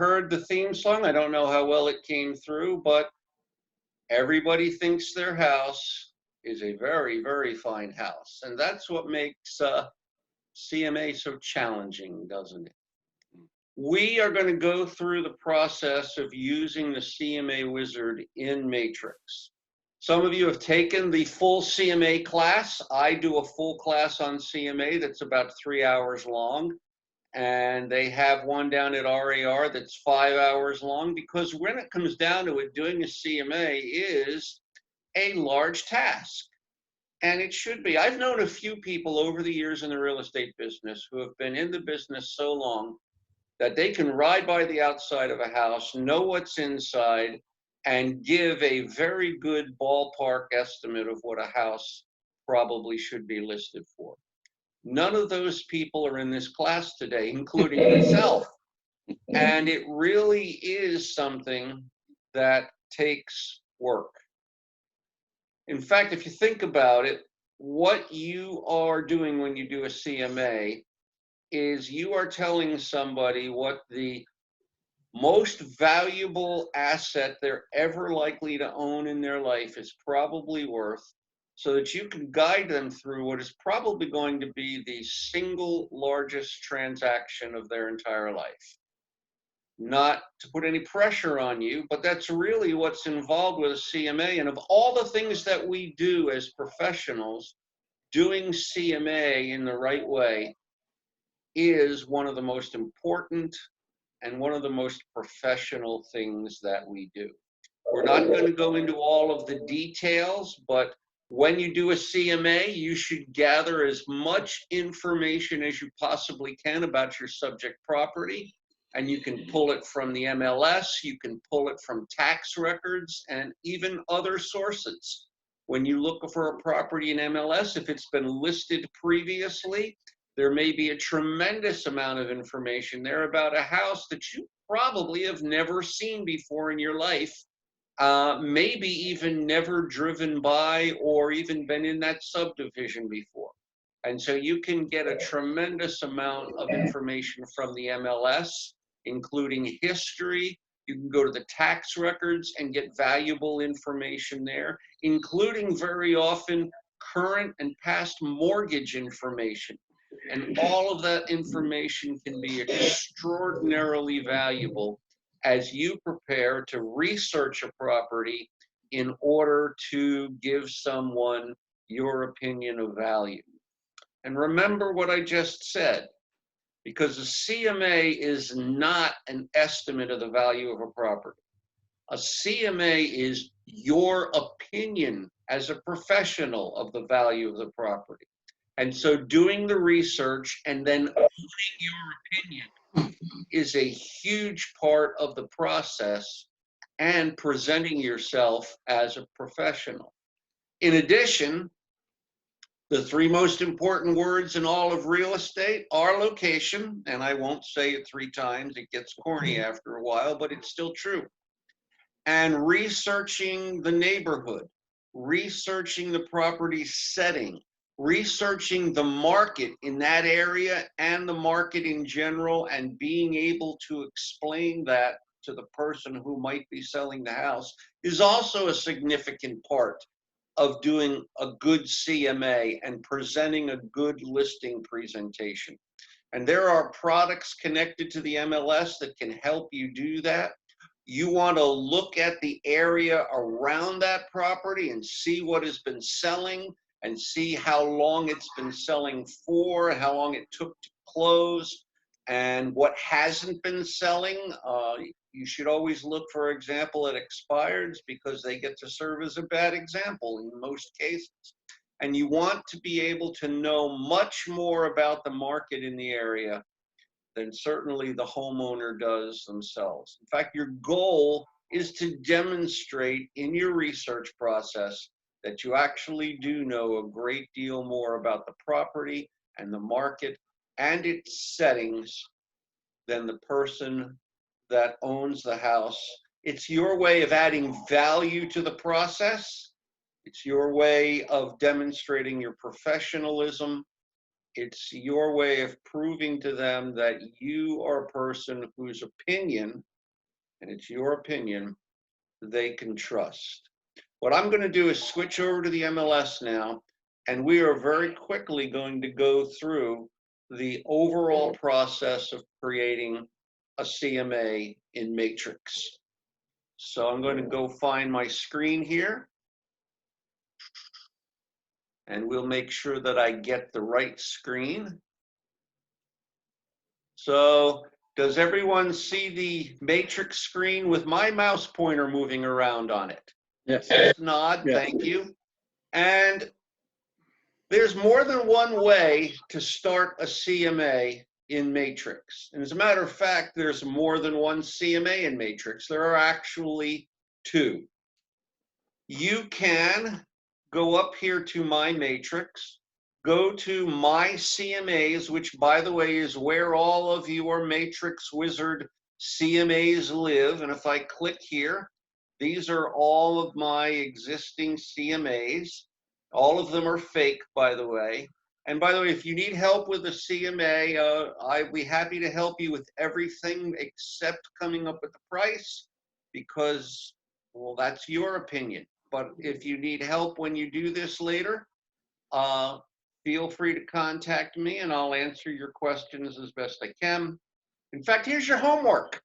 heard the theme song. I don't know how well it came through, but everybody thinks their house is a very, very fine house. And that's what makes CMA so challenging, doesn't it? We are going to go through the process of using the CMA Wizard in Matrix. Some of you have taken the full CMA class. I do a full class on CMA that's about 3 hours long. And they have one down at RAR that's 5 hours long, because when it comes down to it, doing a CMA is a large task. And it should be. I've known a few people over the years in the real estate business who have been in the business so long that they can ride by the outside of a house, know what's inside, and give a very good ballpark estimate of what a house probably should be listed for. None of those people are in this class today, including myself. And it really is something that takes work. In fact, if you think about it, what you are doing when you do a CMA is you are telling somebody what the most valuable asset they're ever likely to own in their life is probably worth, so that you can guide them through what is probably going to be the single largest transaction of their entire life. Not to put any pressure on you, but that's really what's involved with a CMA. And of all the things that we do as professionals, doing CMA in the right way is one of the most important and one of the most professional things that we do. We're not going to go into all of the details, but when you do a CMA, you should gather as much information as you possibly can about your subject property. And you can pull it from the MLS, you can pull it from tax records, and even other sources. When you look for a property in MLS, if it's been listed previously, there may be a tremendous amount of information there about a house that you probably have never seen before in your life, maybe even never driven by or even been in that subdivision before. And so you can get a tremendous amount of information from the MLS, including history. You can go to the tax records and get valuable information there, including very often current and past mortgage information. And all of that information can be extraordinarily valuable as you prepare to research a property in order to give someone your opinion of value. And remember what I just said, because a CMA is not an estimate of the value of a property. A CMA is your opinion as a professional of the value of the property. And so doing the research and then owning your opinion is a huge part of the process, and presenting yourself as a professional. In addition, the three most important words in all of real estate are location, and I won't say it 3 times, it gets corny after a while, but it's still true. And researching the neighborhood, researching the property setting, researching the market in that area and the market in general, and being able to explain that to the person who might be selling the house is also a significant part of doing a good CMA and presenting a good listing presentation. And there are products connected to the MLS that can help you do that. You want to look at the area around that property and see what has been selling, and see how long it's been selling for, how long it took to close, and what hasn't been selling. You should always look, for example, at expireds, because they get to serve as a bad example in most cases. And you want to be able to know much more about the market in the area than certainly the homeowner does themselves. In fact, your goal is to demonstrate in your research process that you actually do know a great deal more about the property and the market and its settings than the person that owns the house. It's your way of adding value to the process. It's your way of demonstrating your professionalism. It's your way of proving to them that you are a person whose opinion and it's your opinion, they can trust. What I'm going to do is switch over to the MLS now, and we are very quickly going to go through the overall process of creating a CMA in Matrix. So I'm going to go find my screen here, and we'll make sure that I get the right screen. So does everyone see the Matrix screen with my mouse pointer moving around on it? Yes. Yes, nod, Yes. thank you. And there's more than one way to start a CMA in Matrix. And as a matter of fact, there's more than one CMA in Matrix. There are actually two. You can go up here to My Matrix, go to My CMAs, which, by the way, is where all of your Matrix Wizard CMAs live. And if I click here, these are all of my existing CMAs. All of them are fake, by the way. And by the way, if you need help with a CMA, I'd be happy to help you with everything except coming up with the price, because, well, that's your opinion. But if you need help when you do this later, feel free to contact me and I'll answer your questions as best I can. In fact, here's your homework.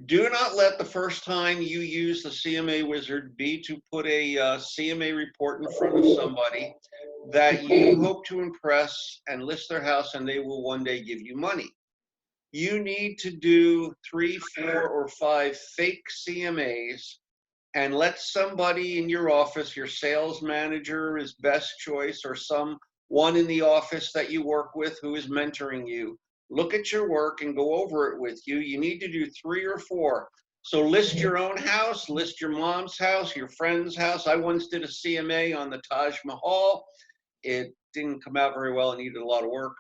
Do not let the first time you use the CMA Wizard be to put a CMA report in front of somebody that you hope to impress and list their house and they will one day give you money. You need to do 3, 4, or 5 fake CMAs and let somebody in your office, your sales manager is best choice, or someone in the office that you work with who is mentoring you, look at your work and go over it with you. You need to do 3 or 4. So list your own house, list your mom's house, your friend's house. I once did a CMA on the Taj Mahal. It didn't come out very well. It needed a lot of work.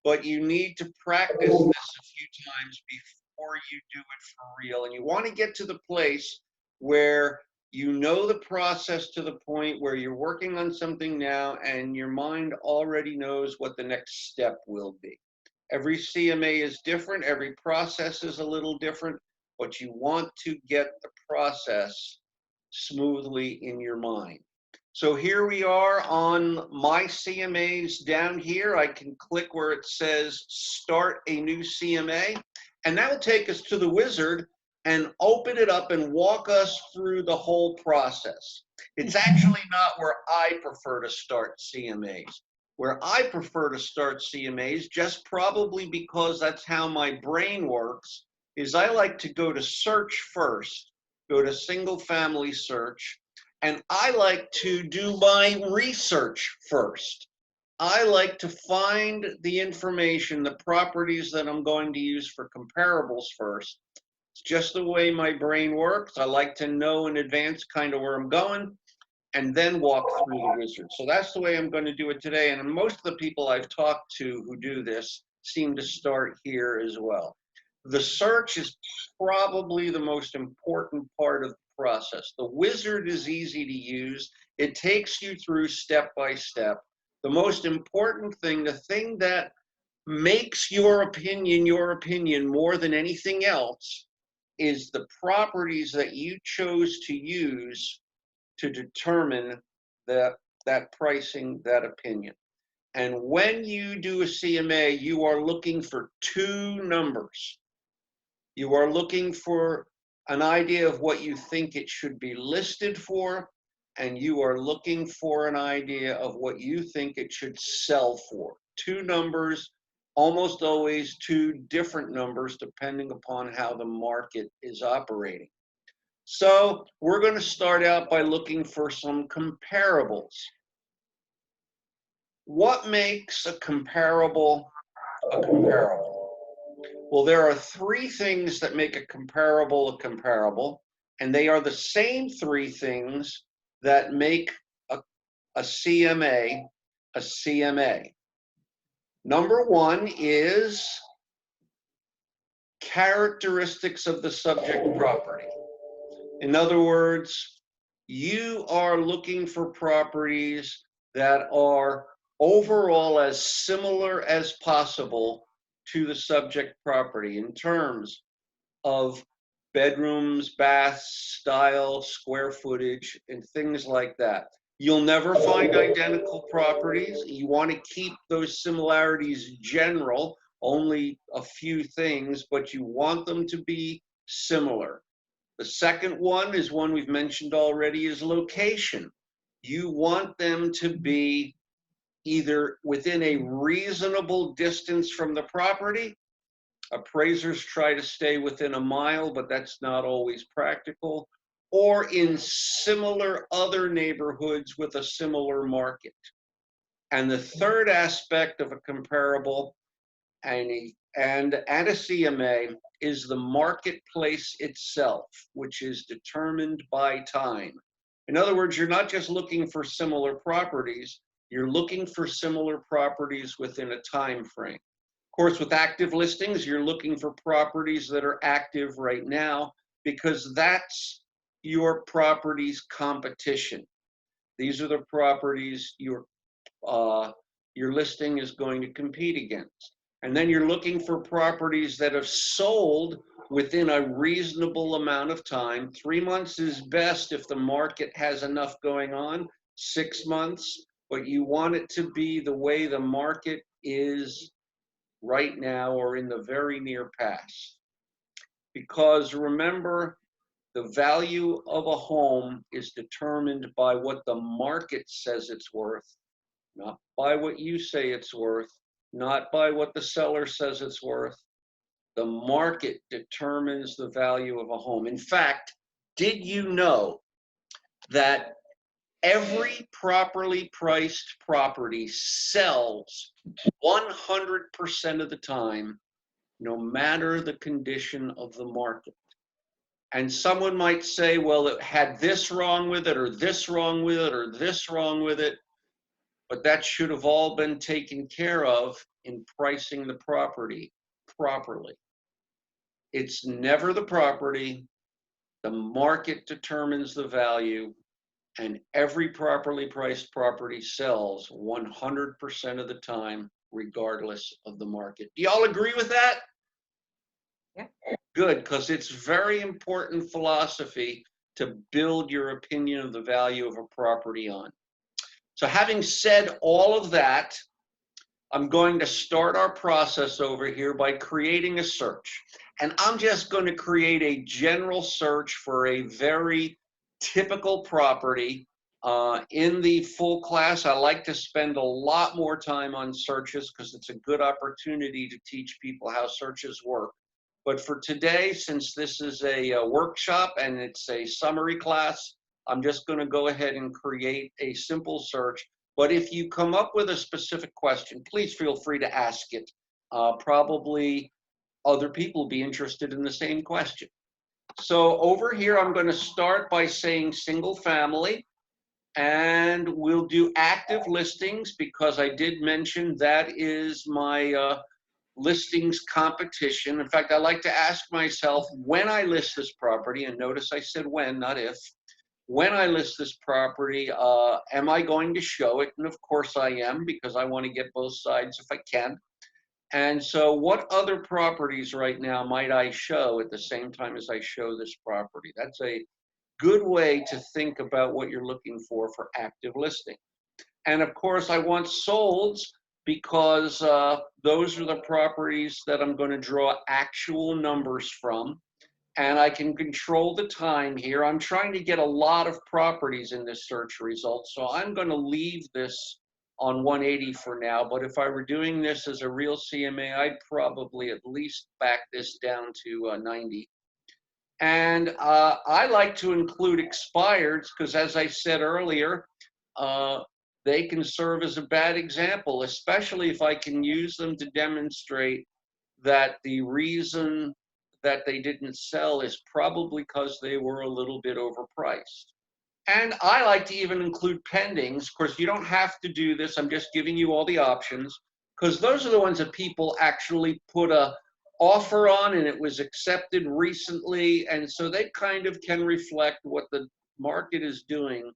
But you need to practice this a few times before you do it for real. And you want to get to the place where you know the process to the point where you're working on something now and your mind already knows what the next step will be. Every CMA is different. Every process is a little different, but you want to get the process smoothly in your mind. So here we are on My CMAs down here. I can click where it says Start a New CMA, and that will take us to the wizard and open it up and walk us through the whole process. It's actually not where I prefer to start CMAs. Where I prefer to start CMAs, just probably because that's how my brain works, is I like to go to search first, go to single family search, and I like to do my research first. I like to find the information, the properties that I'm going to use for comparables first. It's just the way my brain works. I like to know in advance kind of where I'm going and then walk through the wizard. So that's the way I'm going to do it today. And most of the people I've talked to who do this seem to start here as well. The search is probably the most important part of the process. The wizard is easy to use. It takes you through step by step. The most important thing, the thing that makes your opinion more than anything else, is the properties that you chose to use to determine that pricing, that opinion. And when you do a CMA, you are looking for 2 numbers. You are looking for an idea of what you think it should be listed for, and you are looking for an idea of what you think it should sell for. 2 numbers, almost always 2 different numbers, depending upon how the market is operating. So we're going to start out by looking for some comparables. What makes a comparable a comparable? Well, there are 3 things that make a comparable, and they are the same 3 things that make a CMA a CMA. Number 1 is characteristics of the subject property. In other words, you are looking for properties that are overall as similar as possible to the subject property in terms of bedrooms, baths, style, square footage, and things like that. You'll never find identical properties. You want to keep those similarities general, only a few things, but you want them to be similar. The second one is one we've mentioned already, is location. You want them to be either within a reasonable distance from the property. Appraisers try to stay within a mile, but that's not always practical, or in similar other neighborhoods with a similar market. And the third aspect of a comparable and a CMA is the marketplace itself, which is determined by time. In other words, you're not just looking for similar properties, you're looking for similar properties within a time frame. Of course, with active listings, you're looking for properties that are active right now because that's your property's competition. These are the properties your listing is going to compete against. And then you're looking for properties that have sold within a reasonable amount of time. 3 months is best if the market has enough going on, 6 months, but you want it to be the way the market is right now or in the very near past. Because remember, the value of a home is determined by what the market says it's worth, not by what you say it's worth, not by what the seller says it's worth. The market determines the value of a home. In fact, did you know that every properly priced property sells 100% of the time, no matter the condition of the market? And someone might say, well, it had this wrong with it, or this wrong with it, or this wrong with it. But that should have all been taken care of in pricing the property properly. It's never the property. The market determines the value, and every properly priced property sells 100% of the time, regardless of the market. Do y'all agree with that? Yeah. Good, because it's very important philosophy to build your opinion of the value of a property on. So having said all of that, I'm going to start our process over here by creating a search. And I'm just going to create a general search for a very typical property. In the full class, I like to spend a lot more time on searches because it's a good opportunity to teach people how searches work. But for today, since this is a workshop and it's a summary class, I'm just going to go ahead and create a simple search. But if you come up with a specific question, please feel free to ask it. Probably other people will be interested in the same question. So over here, I'm going to start by saying single family. And we'll do active listings because I did mention that is my listings competition. In fact, I like to ask myself when I list this property, and notice I said when, not if. When I list this property, am I going to show it? And of course I am, because I want to get both sides if I can. And so what other properties right now might I show at the same time as I show this property? That's a good way to think about what you're looking for active listing. And of course I want solds because those are the properties that I'm going to draw actual numbers from. And I can control the time here. I'm trying to get a lot of properties in this search result, so I'm going to leave this on 180 for now. But if I were doing this as a real CMA, I'd probably at least back this down to 90. And I like to include expireds because, as I said earlier, they can serve as a bad example, especially if I can use them to demonstrate that the reason that they didn't sell is probably because they were a little bit overpriced. And I like to even include pendings. Of course, you don't have to do this. I'm just giving you all the options because those are the ones that people actually put a offer on and it was accepted recently. And so they kind of can reflect what the market is doing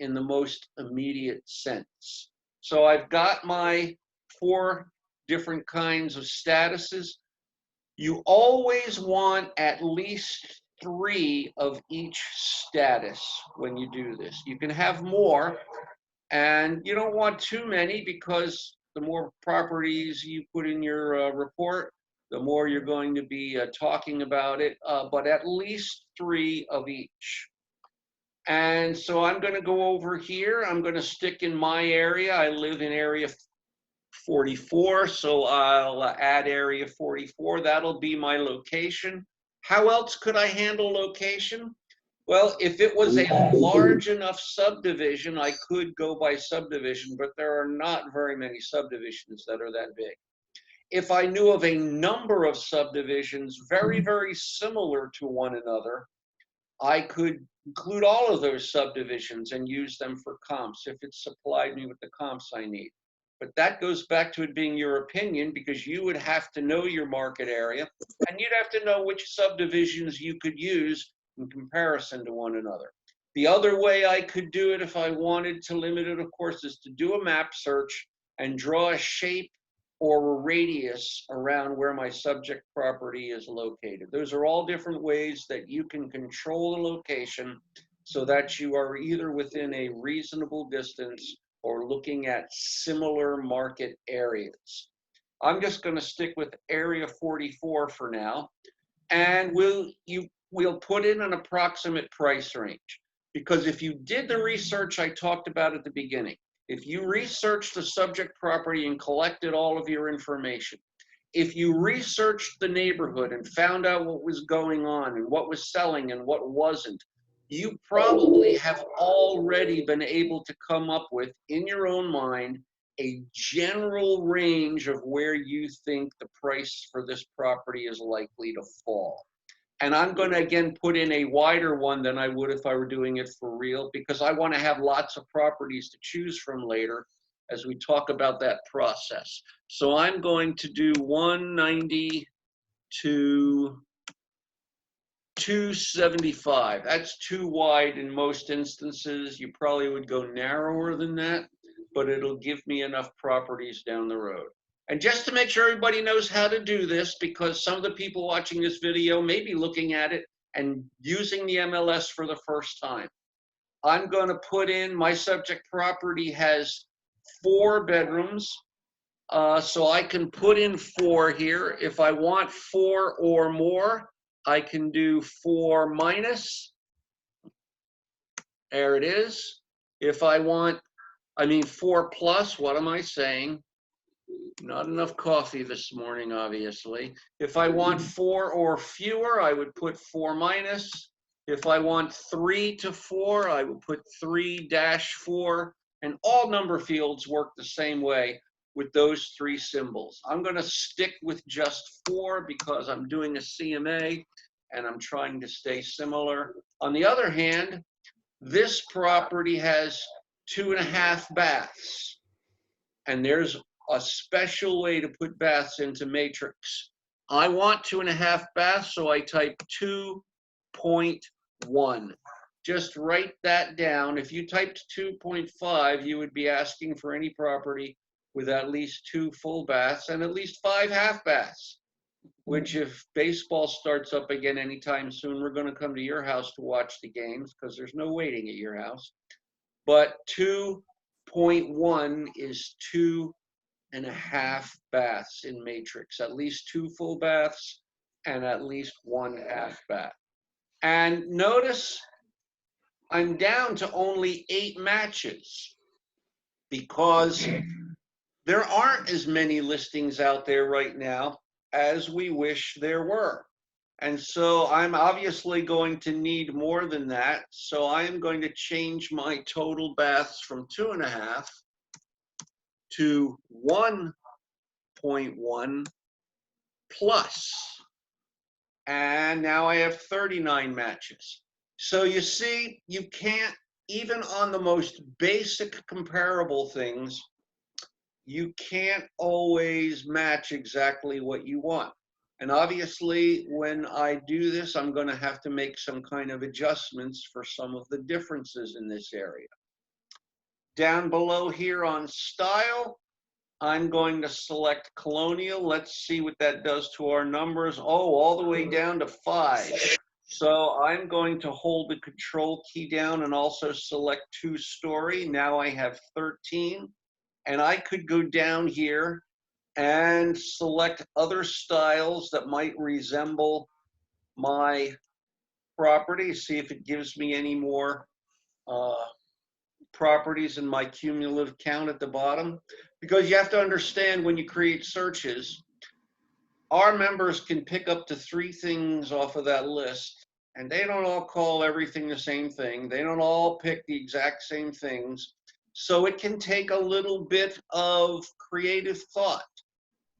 in the most immediate sense. So I've got my 4 different kinds of statuses. You always want at least 3 of each status when you do this. You can have more, and you don't want too many because the more properties you put in your report, the more you're going to be talking about it, but at least 3 of each. And so I'm going to go over here. I'm going to stick in my area. I live in area 44, so I'll add area 44. That'll be my location. How else could I handle location? Well, if it was a large enough subdivision, I could go by subdivision, but there are not very many subdivisions that are that big. If I knew of a number of subdivisions very, very similar to one another, I could include all of those subdivisions and use them for comps if it supplied me with the comps I need. But that goes back to it being your opinion, because you would have to know your market area and you'd have to know which subdivisions you could use in comparison to one another. The other way I could do it if I wanted to limit it, of course, is to do a map search and draw a shape or a radius around where my subject property is located. Those are all different ways that you can control the location so that you are either within a reasonable distance or looking at similar market areas. I'm just going to stick with area 44 for now, and we'll put in an approximate price range, because if you did the research I talked about at the beginning, if you researched the subject property and collected all of your information, if you researched the neighborhood and found out what was going on and what was selling and what wasn't, you probably have already been able to come up with, in your own mind, a general range of where you think the price for this property is likely to fall. And I'm going to, again, put in a wider one than I would if I were doing it for real, because I want to have lots of properties to choose from later as we talk about that process. So I'm going to do 190 to 275. That's too wide in most instances. You probably would go narrower than that, but it'll give me enough properties down the road. And just to make sure everybody knows how to do this, because some of the people watching this video may be looking at it and using the MLS for the first time, I'm going to put in my subject property has 4 bedrooms. So I can put in 4 here. If I want 4 or more, I can do 4 minus. There it is. If I want, 4 plus, what am I saying? Not enough coffee this morning, obviously. If I want 4 or fewer, I would put 4 minus. If I want 3 to 4, I would put 3-4. And all number fields work the same way with those 3 symbols. I'm going to stick with just 4 because I'm doing a CMA and I'm trying to stay similar. On the other hand, this property has 2.5 baths. And there's a special way to put baths into Matrix. I want 2.5 baths, so I type 2.1. Just write that down. If you typed 2.5, you would be asking for any property with at least 2 full baths and at least 5 half baths, which if baseball starts up again anytime soon, we're going to come to your house to watch the games because there's no waiting at your house. But 2.1 is 2.5 baths in Matrix, at least 2 full baths and at least 1 half bath. And notice I'm down to only 8 matches because there aren't as many listings out there right now as we wish there were. And so I'm obviously going to need more than that. So I am going to change my total baths from 2.5 to 1.1 plus. And now I have 39 matches. So you see, you can't, even on the most basic comparable things, you can't always match exactly what you want. And obviously, when I do this, I'm going to have to make some kind of adjustments for some of the differences in this area. Down below here on style, I'm going to select colonial. Let's see what that does to our numbers. Oh, all the way down to 5. So I'm going to hold the control key down and also select 2-story. Now I have 13. And I could go down here and select other styles that might resemble my property, see if it gives me any more properties in my cumulative count at the bottom. Because you have to understand, when you create searches, our members can pick up to 3 things off of that list, and they don't all call everything the same thing. They don't all pick the exact same things. So it can take a little bit of creative thought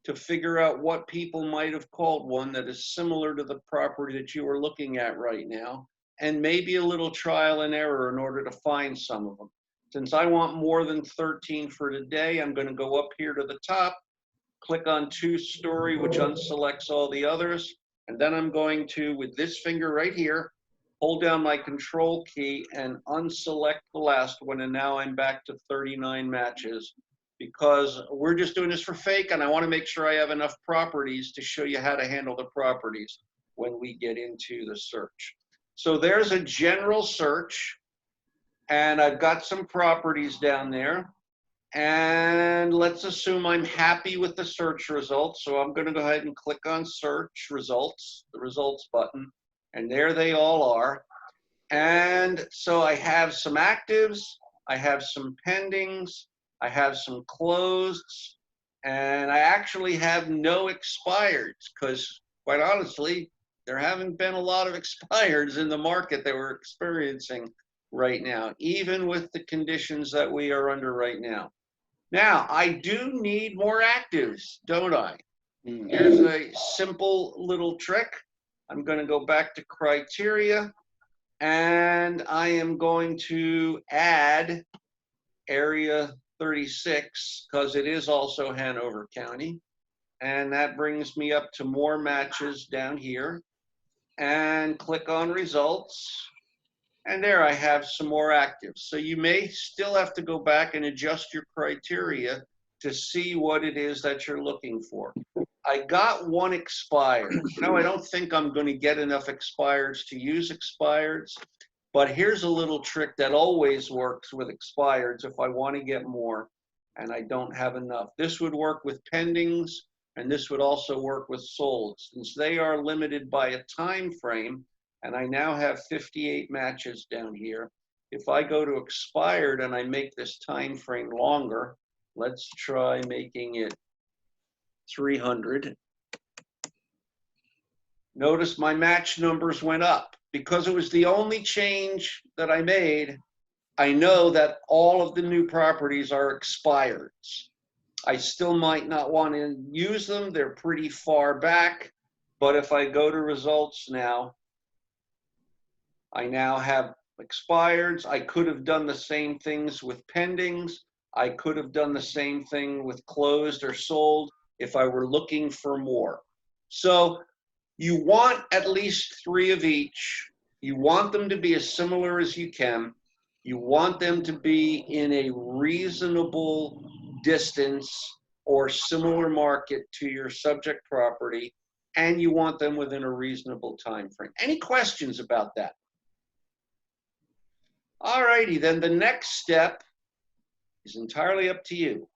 to figure out what people might have called one that is similar to the property that you are looking at right now, and maybe a little trial and error in order to find some of them. Since I want more than 13 for today, I'm going to go up here to the top, click on 2-story, which unselects all the others, and then I'm going to, with this finger right here, hold down my control key and unselect the last one, and now I'm back to 39 matches, because we're just doing this for fake, and I want to make sure I have enough properties to show you how to handle the properties when we get into the search. So there's a general search, and I've got some properties down there. And let's assume I'm happy with the search results. So I'm going to go ahead and click on search results, the results button, and there they all are. And so I have some actives, I have some pendings, I have some closeds, and I actually have no expireds, because quite honestly, there haven't been a lot of expireds in the market that we're experiencing right now, even with the conditions that we are under right now. Now, I do need more actives, don't I? Here's a simple little trick. I'm going to go back to criteria, and I am going to add area 36, because it is also Hanover County. And that brings me up to more matches down here. And click on results. And there I have some more actives. So you may still have to go back and adjust your criteria to see what it is that you're looking for. I got one expired. Now, I don't think I'm going to get enough expireds to use expireds, but here's a little trick that always works with expireds if I want to get more and I don't have enough. This would work with pendings, and this would also work with solds. Since they are limited by a time frame, and I now have 58 matches down here. If I go to expired and I make this time frame longer, let's try making it 300. Notice my match numbers went up. Because it was the only change that I made, I know that all of the new properties are expireds. I still might not want to use them. They're pretty far back. But if I go to results now, I now have expireds. I could have done the same things with pendings. I could have done the same thing with closed or sold if I were looking for more. So you want at least 3 of each. You want them to be as similar as you can. You want them to be in a reasonable distance or similar market to your subject property, and you want them within a reasonable time frame. Any questions about that? All righty, then the next step is entirely up to you.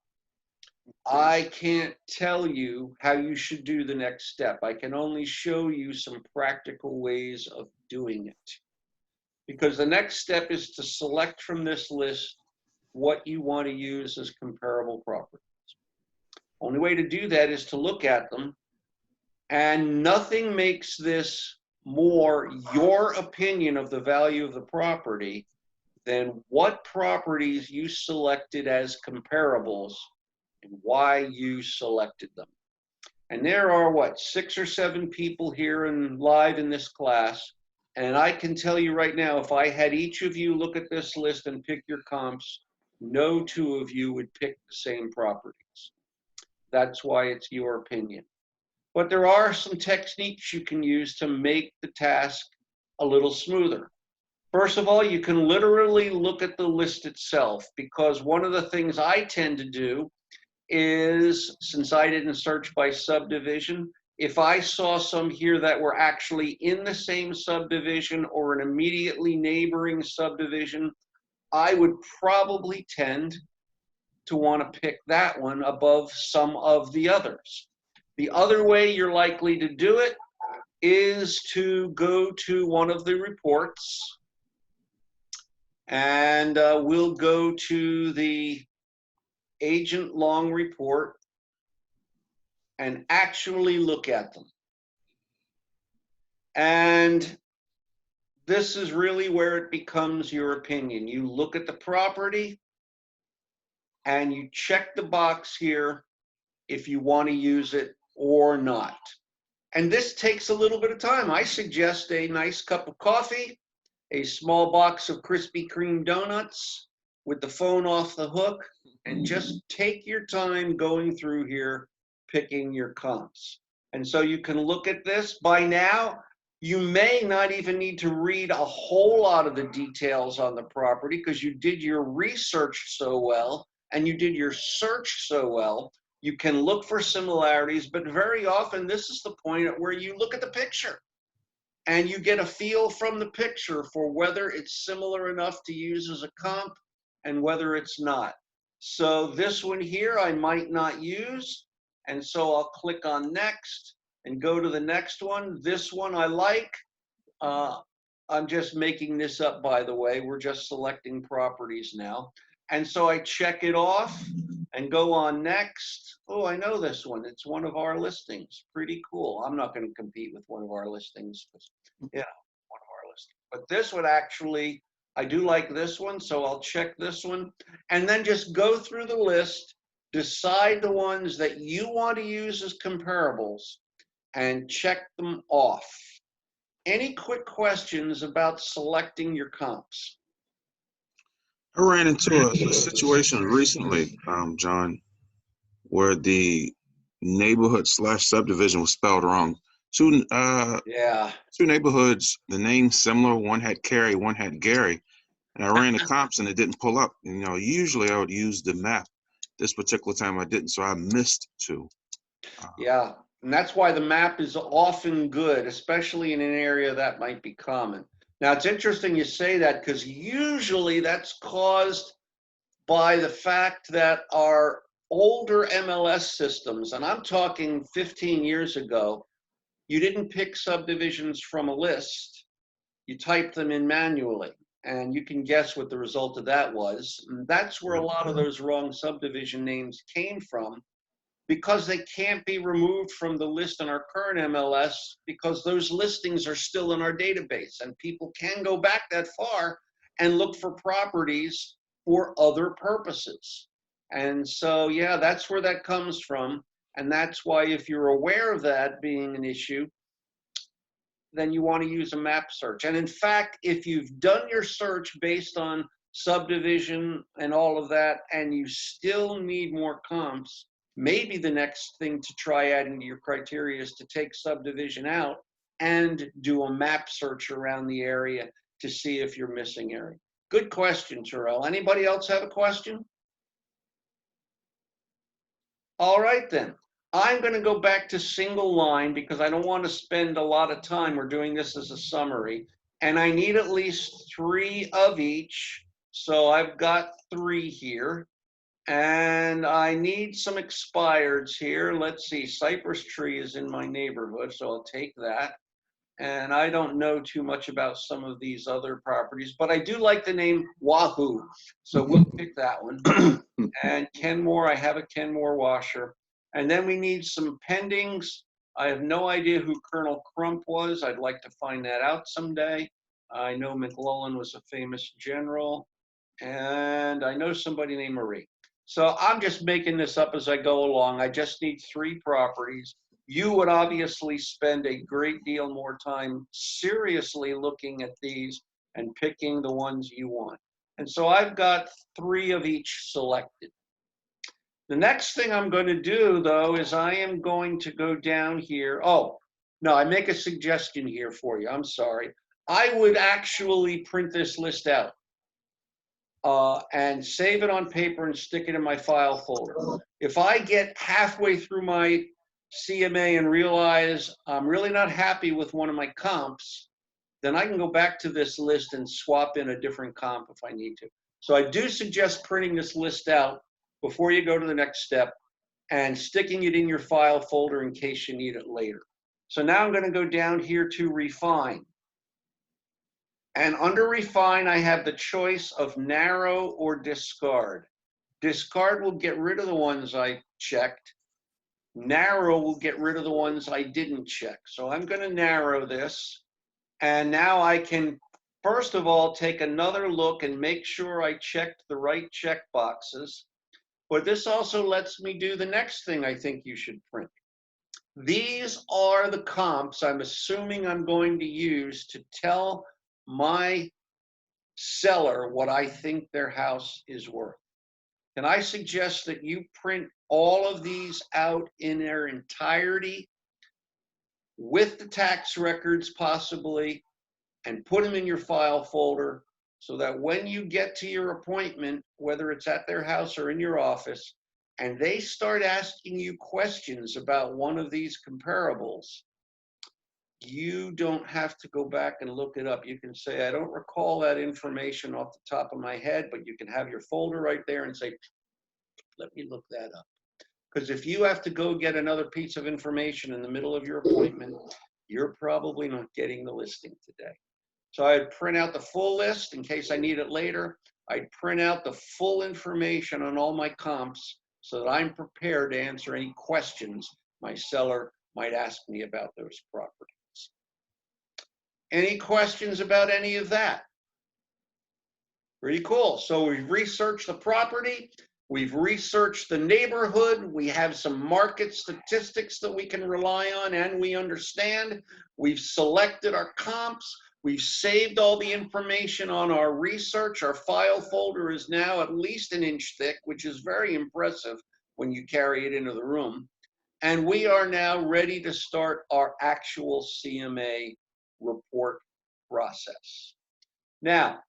I can't tell you how you should do the next step. I can only show you some practical ways of doing it. Because the next step is to select from this list what you want to use as comparable properties. Only way to do that is to look at them, and nothing makes this more your opinion of the value of the property than what properties you selected as comparables and why you selected them. And there are, what, 6 or 7 people here and live in this class. And I can tell you right now, if I had each of you look at this list and pick your comps, no 2 of you would pick the same properties. That's why it's your opinion. But there are some techniques you can use to make the task a little smoother. First of all, you can literally look at the list itself, because one of the things I tend to do is, since I didn't search by subdivision, if I saw some here that were actually in the same subdivision or an immediately neighboring subdivision, I would probably tend to want to pick that one above some of the others. The other way you're likely to do it is to go to one of the reports, and we'll go to the agent long report and actually look at them. And this is really where it becomes your opinion. You look at the property and you check the box here if you want to use it or not. And this takes a little bit of time. I suggest a nice cup of coffee, a small box of Krispy Kreme donuts with the phone off the hook, and just take your time going through here, picking your comps. And so you can look at this. By now, you may not even need to read a whole lot of the details on the property because you did your research so well and you did your search so well. You can look for similarities, but very often this is the point at where you look at the picture and you get a feel from the picture for whether it's similar enough to use as a comp and whether it's not. So this one here I might not use, and so I'll click on next and go to the next one. This one I like. I'm just making this up, by the way. We're just selecting properties now. And so I check it off and go on next. Oh, I know this one. It's one of our listings. Pretty cool. I'm not going to compete with one of our listings. Yeah, one of our listings. But this one actually, I do like this one, so I'll check this one. And then just go through the list, decide the ones that you want to use as comparables, and check them off. Any quick questions about selecting your comps? I ran into a situation recently, John, where the neighborhood / subdivision was spelled wrong. Two neighborhoods, the name similar. One had Carrie, one had Gary, and I ran the comps and it didn't pull up. You know, usually I would use the map. This particular time I didn't, so I missed two. Yeah, and that's why the map is often good, especially in an area that might be common. Now, it's interesting you say that because usually that's caused by the fact that our older MLS systems, and I'm talking 15 years ago, you didn't pick subdivisions from a list. You typed them in manually, and you can guess what the result of that was. And that's where a lot of those wrong subdivision names came from, because they can't be removed from the list in our current MLS because those listings are still in our database and people can go back that far and look for properties for other purposes. And so, yeah, that's where that comes from. And that's why if you're aware of that being an issue, then you want to use a map search. And in fact, if you've done your search based on subdivision and all of that, and you still need more comps, maybe the next thing to try adding to your criteria is to take subdivision out and do a map search around the area to see if you're missing area. Good question, Terrell. Anybody else have a question? All right, then. I'm going to go back to single line because I don't want to spend a lot of time. We're doing this as a summary. And I need at least 3 of each. So I've got 3 here. And I need some expireds here. Let's see, Cypress Tree is in my neighborhood, so I'll take that. And I don't know too much about some of these other properties, but I do like the name Wahoo, so we'll pick that one. And Kenmore, I have a Kenmore washer. And then we need some pendings. I have no idea who Colonel Crump was. I'd like to find that out someday. I know McClellan was a famous general, and I know somebody named Marie. So I'm just making this up as I go along. I just need 3 properties. You would obviously spend a great deal more time seriously looking at these and picking the ones you want. And so I've got 3 of each selected. The next thing I'm going to do, though, is I am going to go down here. Oh, no, I make a suggestion here for you. I'm sorry. I would actually print this list out. And save it on paper and stick it in my file folder. If I get halfway through my CMA and realize I'm really not happy with one of my comps, then I can go back to this list and swap in a different comp if I need to. So I do suggest printing this list out before you go to the next step and sticking it in your file folder in case you need it later. So now I'm going to go down here to refine. And under refine, I have the choice of narrow or discard. Discard will get rid of the ones I checked. Narrow will get rid of the ones I didn't check. So I'm going to narrow this. And now I can, first of all, take another look and make sure I checked the right check boxes. But this also lets me do the next thing I think you should print. These are the comps I'm assuming I'm going to use to tell my seller what I think their house is worth. And I suggest that you print all of these out in their entirety with the tax records possibly, and put them in your file folder so that when you get to your appointment, whether it's at their house or in your office, and they start asking you questions about one of these comparables, you don't have to go back and look it up. You can say, I don't recall that information off the top of my head, but you can have your folder right there and say, let me look that up. Because if you have to go get another piece of information in the middle of your appointment, you're probably not getting the listing today. So I'd print out the full list in case I need it later. I'd print out the full information on all my comps so that I'm prepared to answer any questions my seller might ask me about those properties. Any questions about any of that? Pretty cool. So we've researched the property. We've researched the neighborhood. We have some market statistics that we can rely on and we understand. We've selected our comps. We've saved all the information on our research. Our file folder is now at least an inch thick, which is very impressive when you carry it into the room. And we are now ready to start our actual CMA report process. Now,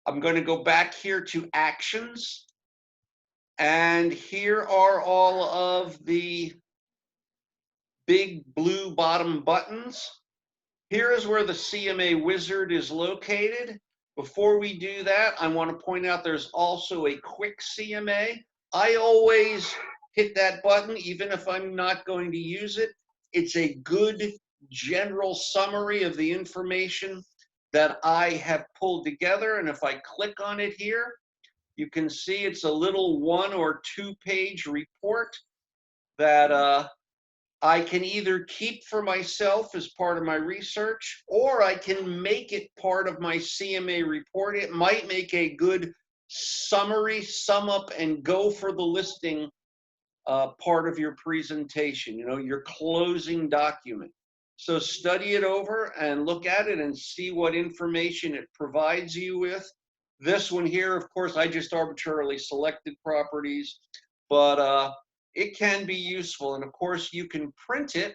I'm going to go back here to actions. And here are all of the big blue bottom buttons. Here is where the CMA Wizard is located. Before we do that, I want to point out there's also a quick CMA. I always hit that button, even if I'm not going to use it. It's a good general summary of the information that I have pulled together. And if I click on it here, you can see it's a little 1 or 2 page report that I can either keep for myself as part of my research, or I can make it part of my CMA report. It might make a good summary, sum up, and go for the listing part of your presentation, you know, your closing document. So study it over and look at it and see what information it provides you with. This one here, of course, I just arbitrarily selected properties, but it can be useful. And of course, you can print it.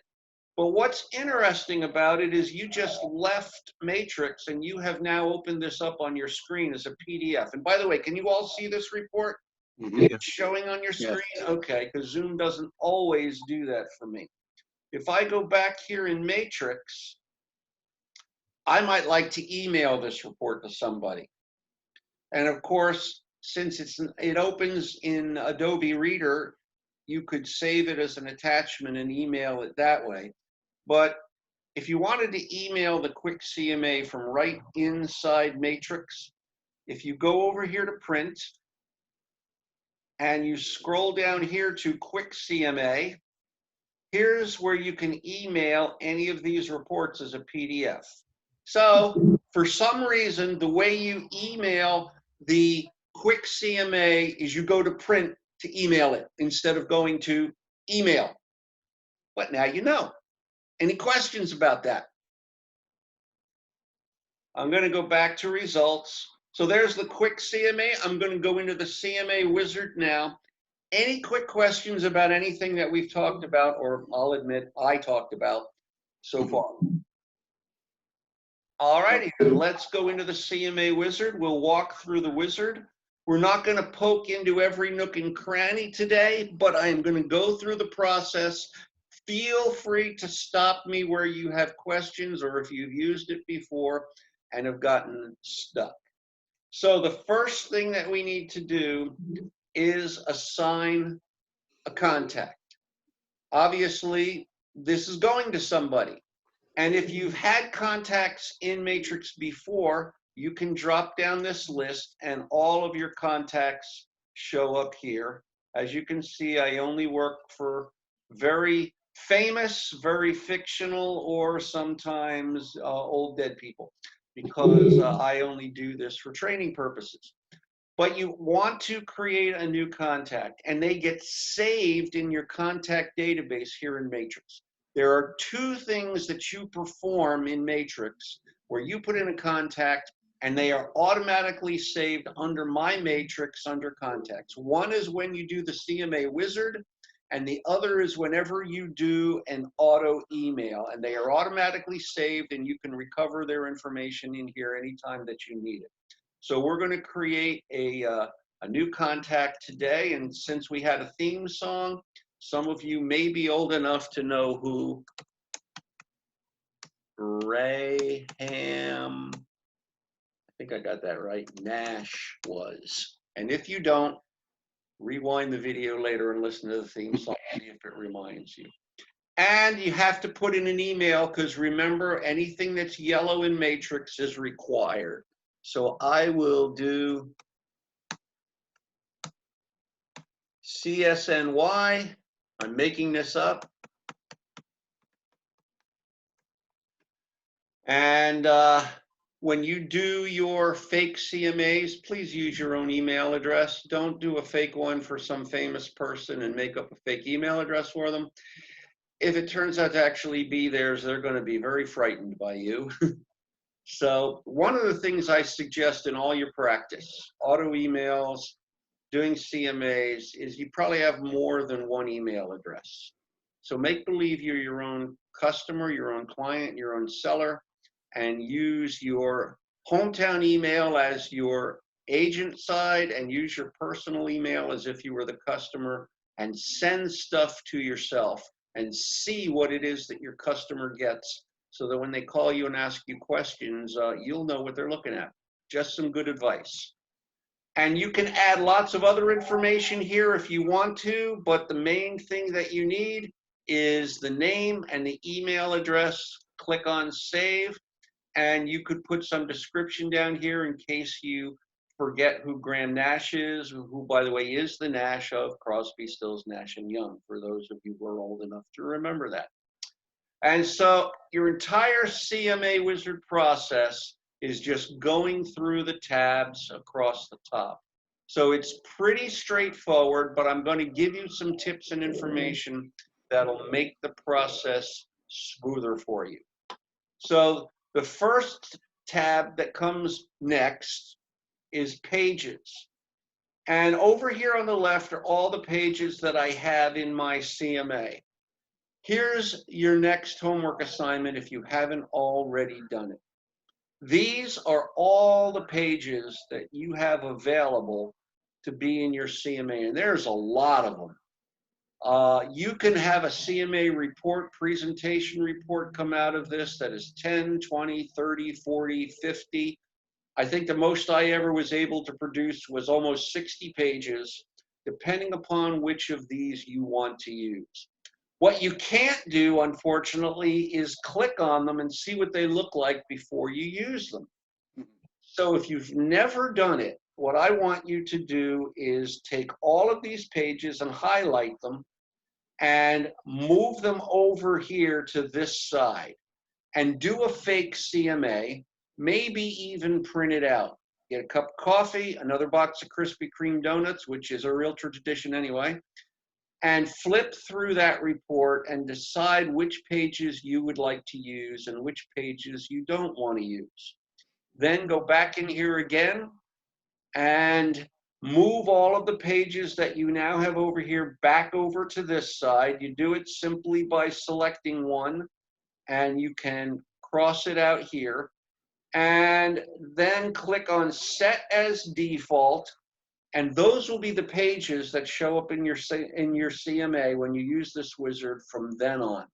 But what's interesting about it is you just left Matrix and you have now opened this up on your screen as a PDF. And by the way, can you all see this report? Yeah. Showing on your screen? Yes. Okay, because Zoom doesn't always do that for me. If I go back here in Matrix, I might like to email this report to somebody. And of course, since it opens in Adobe Reader, you could save it as an attachment and email it that way. But if you wanted to email the quick CMA from right inside Matrix, if you go over here to print and you scroll down here to quick CMA, here's where you can email any of these reports as a PDF. So for some reason, the way you email the quick CMA is you go to print to email it instead of going to email. But now you know. Any questions about that? I'm going to go back to results. So there's the quick CMA. I'm going to go into the CMA Wizard now. Any quick questions about anything that we've talked about, or I'll admit I talked about so far? All righty, let's go into the CMA Wizard. We'll walk through the wizard. We're not going to poke into every nook and cranny today, but I am going to go through the process Feel free to stop me where you have questions or if you've used it before and have gotten stuck. So the first thing that we need to do is assign a contact. Obviously, this is going to somebody. And if you've had contacts in Matrix before, you can drop down this list and all of your contacts show up here. As you can see, I only work for very famous, very fictional, or sometimes old dead people, because I only do this for training purposes. But you want to create a new contact, and they get saved in your contact database here in Matrix. There are two things that you perform in Matrix where you put in a contact and they are automatically saved under my Matrix under contacts. One is when you do the CMA Wizard, and the other is whenever you do an auto email, and they are automatically saved and you can recover their information in here anytime that you need it. So we're going to create a new contact today, and since we had a theme song, some of you may be old enough to know who Graham, I think I got that right, Nash was. And if you don't, rewind the video later and listen to the theme song, see if it reminds you. And you have to put in an email, because remember, anything that's yellow in Matrix is required. So I will do CSNY. I'm making this up. And when you do your fake CMAs, please use your own email address. Don't do a fake one for some famous person and make up a fake email address for them. If it turns out to actually be theirs, they're going to be very frightened by you. So one of the things I suggest in all your practice, auto emails, doing CMAs, is you probably have more than one email address. So make believe you're your own customer, your own client, your own seller, and use your hometown email as your agent side and use your personal email as if you were the customer, and send stuff to yourself and see what it is that your customer gets, so that when they call you and ask you questions, you'll know what they're looking at. Just some good advice. And you can add lots of other information here if you want to, but the main thing that you need is the name and the email address. Click on save, and you could put some description down here in case you forget who Graham Nash is, who, by the way, is the Nash of Crosby, Stills, Nash & Young, for those of you who are old enough to remember that. And so your entire CMA Wizard process is just going through the tabs across the top. So it's pretty straightforward, but I'm going to give you some tips and information that'll make the process smoother for you. So the first tab that comes next is pages. And over here on the left are all the pages that I have in my CMA. Here's your next homework assignment if you haven't already done it. These are all the pages that you have available to be in your CMA, and there's a lot of them. You can have a CMA report, presentation report, come out of this that is 10, 20, 30, 40, 50. I think the most I ever was able to produce was almost 60 pages, depending upon which of these you want to use. What you can't do, unfortunately, is click on them and see what they look like before you use them. So if you've never done it, what I want you to do is take all of these pages and highlight them and move them over here to this side and do a fake CMA, maybe even print it out. Get a cup of coffee, another box of Krispy Kreme donuts, which is a realtor tradition anyway, and flip through that report and decide which pages you would like to use and which pages you don't want to use. Then go back in here again and move all of the pages that you now have over here back over to this side. You do it simply by selecting one, and you can cross it out here, and then click on Set as Default, And those will be the pages that show up in your CMA when you use this wizard from then on.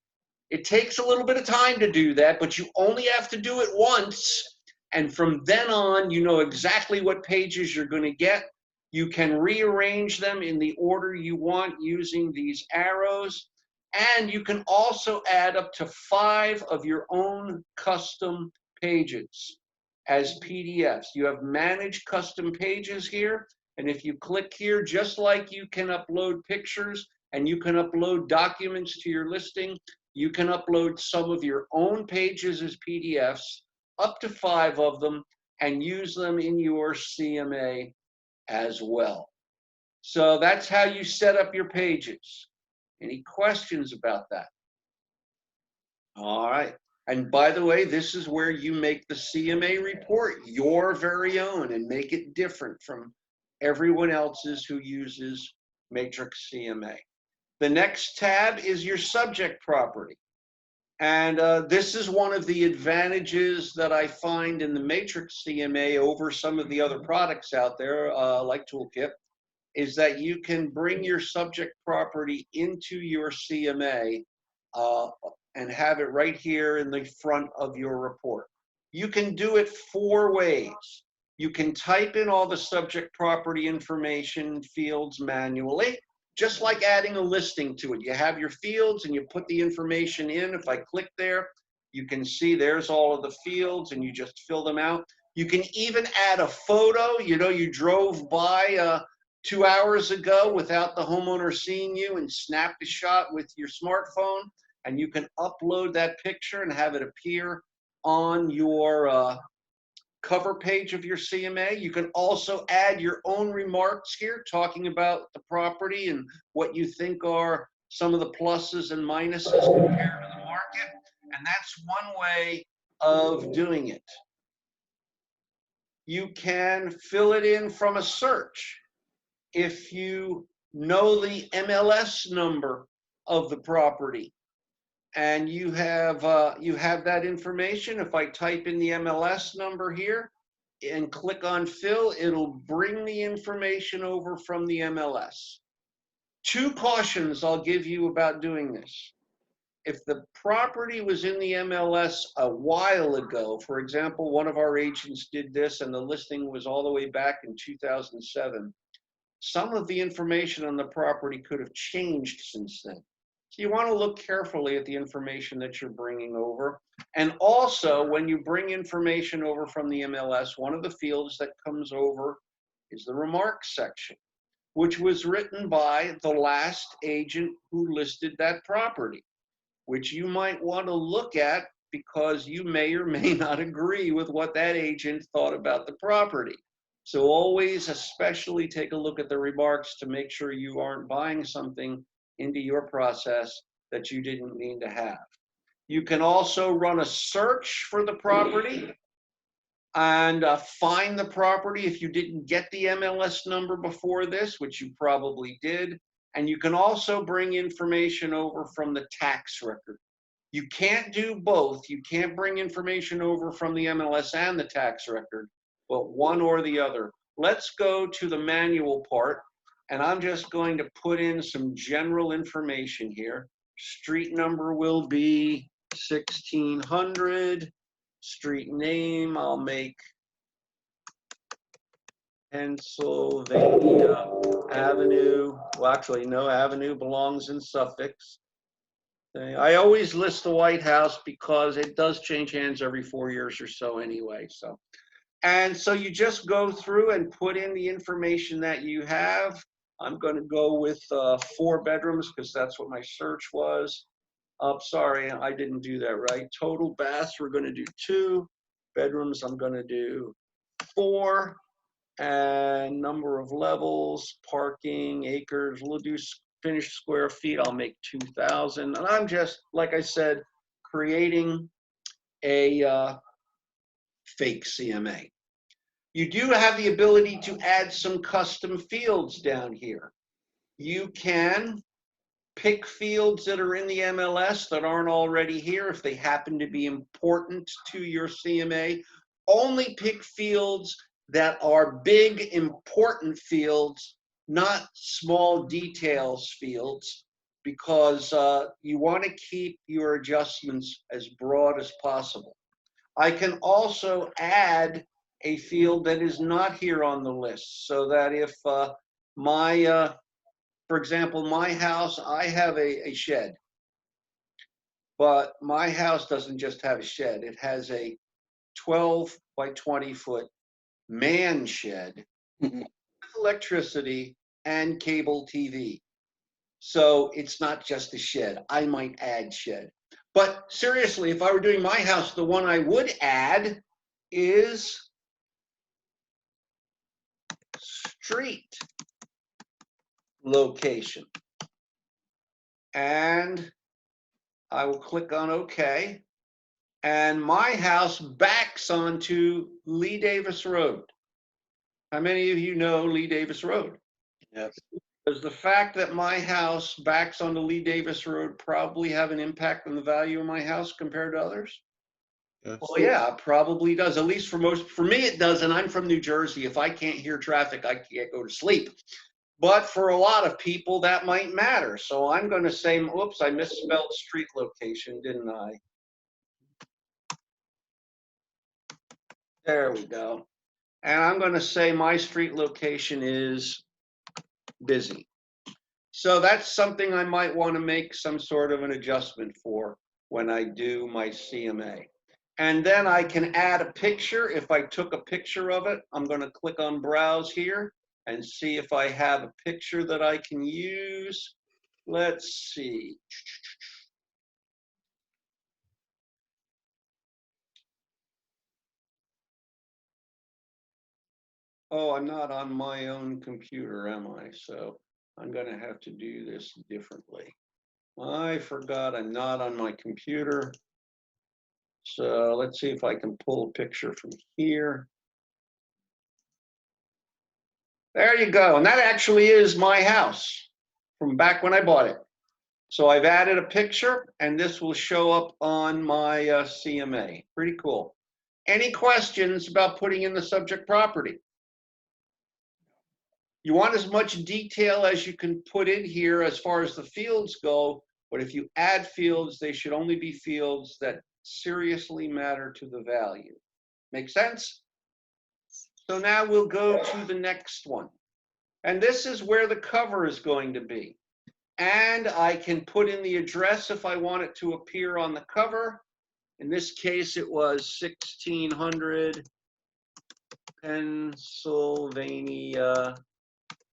It takes a little bit of time to do that, but you only have to do it once. And from then on, you know exactly what pages you're going to get. You can rearrange them in the order you want using these arrows. And you can also add up to 5 of your own custom pages as PDFs. You have manage custom pages here. And if you click here, just like you can upload pictures and you can upload documents to your listing, you can upload some of your own pages as PDFs, up to 5 of them, and use them in your CMA as well. So that's how you set up your pages. Any questions about that? All right. And by the way, this is where you make the CMA report your very own and make it different from everyone else's who uses Matrix CMA. The next tab is your subject property. And this is one of the advantages that I find in the Matrix CMA over some of the other products out there, like Toolkit, is that you can bring your subject property into your CMA and have it right here in the front of your report. You can do it 4 ways. You can type in all the subject property information fields manually, just like adding a listing to it. You have your fields and you put the information in. If I click there, you can see there's all of the fields and you just fill them out. You can even add a photo. You know, you drove by 2 hours ago without the homeowner seeing you and snapped a shot with your smartphone, and you can upload that picture and have it appear on your cover page of your CMA. You can also add your own remarks here talking about the property and what you think are some of the pluses and minuses compared to the market. And that's one way of doing it. You can fill it in from a search. If you know the MLS number of the property and you have that information, if I type in the MLS number here and click on fill, it'll bring the information over from the MLS. 2 cautions I'll give you about doing this. If the property was in the MLS a while ago, for example, one of our agents did this and the listing was all the way back in 2007, some of the information on the property could have changed since then. So you want to look carefully at the information that you're bringing over. And also, when you bring information over from the MLS, one of the fields that comes over is the remarks section, which was written by the last agent who listed that property, which you might want to look at because you may or may not agree with what that agent thought about the property. So always especially take a look at the remarks to make sure you aren't buying something into your process that you didn't mean to have. You can also run a search for the property and find the property if you didn't get the MLS number before this, which you probably did. And you can also bring information over from the tax record. You can't do both. You can't bring information over from the MLS and the tax record, but one or the other. Let's go to the manual part, and I'm just going to put in some general information here. Street number will be 1600. Street name, I'll make Pennsylvania Avenue. Well, actually, no, Avenue belongs in Suffolk. I always list the White House because it does change hands every 4 years or so anyway. And so you just go through and put in the information that you have. I'm going to go with 4 bedrooms because that's what my search was. Sorry, I didn't do that right. Total baths, we're going to do 2. Bedrooms, I'm going to do 4. And number of levels, parking, acres, we'll do finished square feet, I'll make 2,000. And I'm just, like I said, creating a fake CMA. You do have the ability to add some custom fields down here. You can pick fields that are in the MLS that aren't already here if they happen to be important to your CMA. Only pick fields that are big, important fields, not small details fields, because you want to keep your adjustments as broad as possible. I can also add a field that is not here on the list, so that if for example, my house, I have a shed, but my house doesn't just have a shed. It has a 12 by 20 foot man shed with electricity and cable TV. So it's not just a shed. I might add shed. But seriously, if I were doing my house, the one I would add is street location. And I will click on OK. And my house backs onto Lee Davis Road. How many of you know Lee Davis Road? Yes. Does the fact that my house backs onto Lee Davis Road probably have an impact on the value of my house compared to others? Yes. Well, yeah, it probably does. At least for me it does, and I'm from New Jersey. If I can't hear traffic, I can't go to sleep. But for a lot of people, that might matter. So I'm going to say, oops, I misspelled street location, didn't I? There we go. And I'm going to say my street location is busy. So that's something I might want to make some sort of an adjustment for when I do my CMA. And then I can add a picture. If I took a picture of it, I'm going to click on Browse here and see if I have a picture that I can use. Let's see. Oh, I'm not on my own computer, am I? So I'm going to have to do this differently. I forgot I'm not on my computer. So let's see if I can pull a picture from here. There you go. And that actually is my house from back when I bought it. So I've added a picture, and this will show up on my CMA. Pretty cool. Any questions about putting in the subject property? You want as much detail as you can put in here as far as the fields go, but if you add fields, they should only be fields that seriously matter to the value. Make sense? So now we'll go to the next one. And this is where the cover is going to be. And I can put in the address if I want it to appear on the cover. In this case, it was 1600 Pennsylvania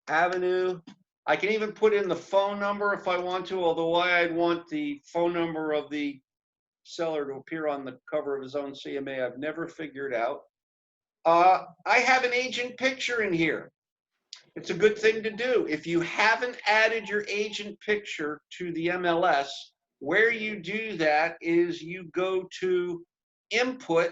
Avenue. I can even put in the phone number if I want to, although why I'd want the phone number of the seller to appear on the cover of his own CMA, I've never figured out. I have an agent picture in here. It's a good thing to do. If you haven't added your agent picture to the MLS, where you do that is you go to Input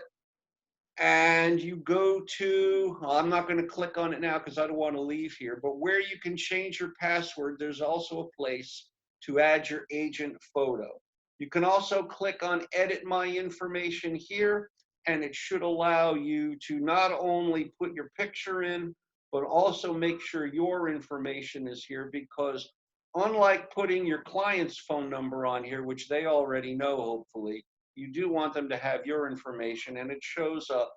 and you go to, I'm not going to click on it now because I don't want to leave here, but where you can change your password, there's also a place to add your agent photo. You can also click on Edit My Information here, and it should allow you to not only put your picture in, but also make sure your information is here, because unlike putting your client's phone number on here, which they already know, hopefully, you do want them to have your information, and it shows up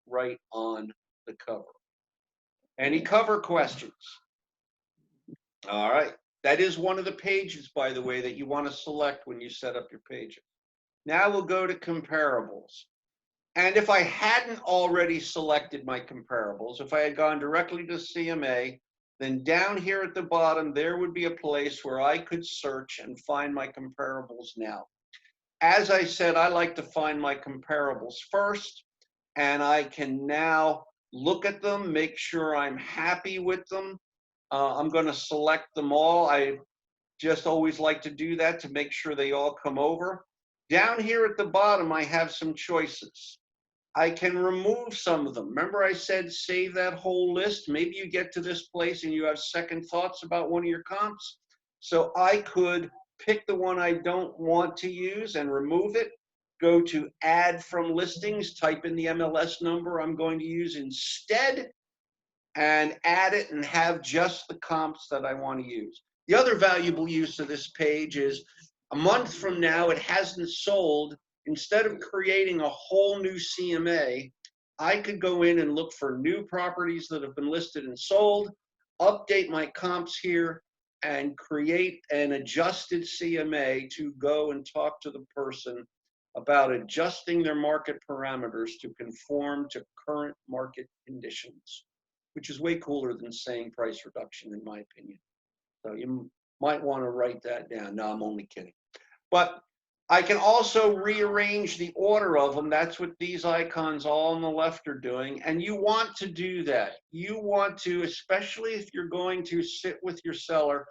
right on the cover. Any cover questions? All right. That is one of the pages, by the way, that you want to select when you set up your pages. Now we'll go to comparables. And if I hadn't already selected my comparables, if I had gone directly to CMA, then down here at the bottom, there would be a place where I could search and find my comparables now. As I said, I like to find my comparables first, and I can now look at them, make sure I'm happy with them. I'm going to select them all. I just always like to do that to make sure they all come over. Down here at the bottom, I have some choices. I can remove some of them. Remember I said save that whole list? Maybe you get to this place and you have second thoughts about one of your comps. So I could pick the one I don't want to use and remove it, go to add from listings, type in the MLS number I'm going to use instead, and add it and have just the comps that I want to use. The other valuable use of this page is a month from now, it hasn't sold. Instead of creating a whole new CMA, I could go in and look for new properties that have been listed and sold, update my comps here, and create an adjusted CMA to go and talk to the person about adjusting their market parameters to conform to current market conditions, which is way cooler than saying price reduction, in my opinion. So you might want to write that down. No, I'm only kidding. But I can also rearrange the order of them. That's what these icons all on the left are doing. And you want to do that. You want to, especially if you're going to sit with your seller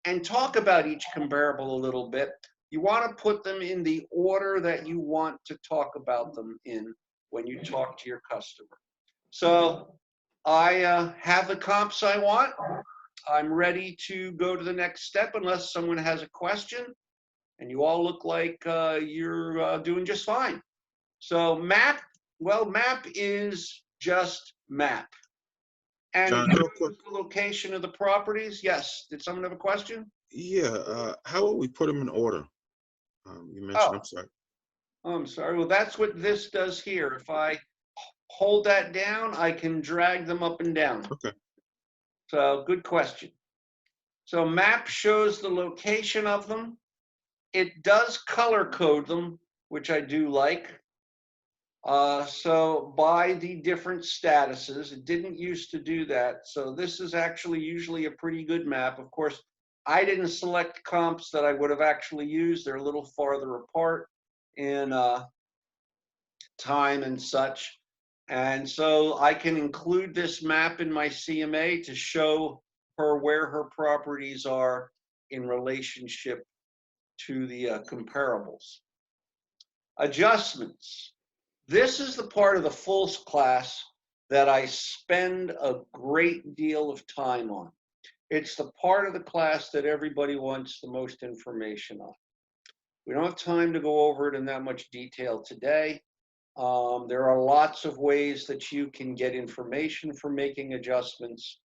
and talk about each comparable a little bit, you want to put them in the order that you want to talk about them in when you talk to your customer. So I have the comps I want. I'm ready to go to the next step unless someone has a question. And you all look like you're doing just fine. So map, well, map is just map. And John, real quick. the location of the properties, yes. Did someone have a question? Yeah, how will we put them in order? You mentioned, I'm sorry. I'm sorry. Well, that's what this does here. If I hold that down, I can drag them up and down. Okay. So good question. So map shows the location of them. It does color code them, which I do like. So by the different statuses, it didn't used to do that. So this is actually usually a pretty good map. Of course, I didn't select comps that I would have actually used. They're a little farther apart in time and such. And so I can include this map in my CMA to show her where her properties are in relationship to the comparables. Adjustments. This is the part of the full class that I spend a great deal of time on. It's the part of the class that everybody wants the most information on. We don't have time to go over it in that much detail today. There are lots of ways that you can get information for making adjustments.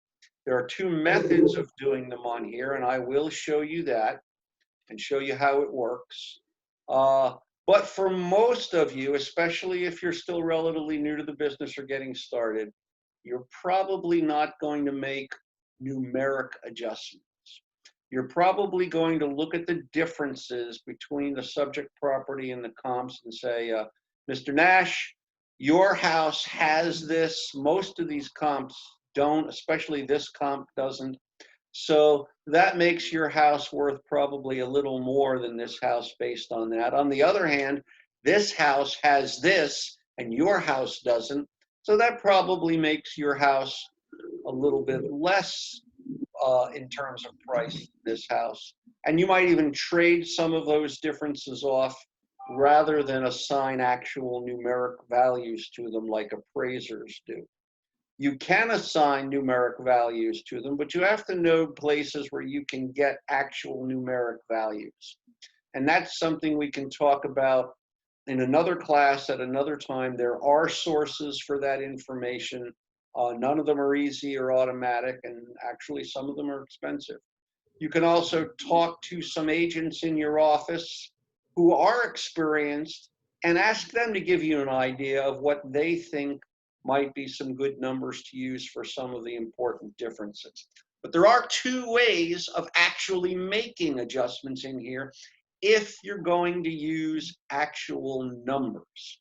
There are two methods of doing them on here, and I will show you that and show you how it works. But for most of you, especially if you're still relatively new to the business or getting started, you're probably not going to make numeric adjustments. You're probably going to look at the differences between the subject property and the comps and say, Mr. Nash, your house has this. Most of these comps don't, especially this comp doesn't. So that makes your house worth probably a little more than this house based on that. On the other hand, this house has this and your house doesn't. So that probably makes your house a little bit less in terms of price than this house. And you might even trade some of those differences off rather than assign actual numeric values to them like appraisers do. You can assign numeric values to them, but you have to know places where you can get actual numeric values. And that's something we can talk about in another class at another time. There are sources for that information. None of them are easy or automatic, and actually some of them are expensive. You can also talk to some agents in your office who are experienced and ask them to give you an idea of what they think might be some good numbers to use for some of the important differences. But there are two ways of actually making adjustments in here if you're going to use actual numbers.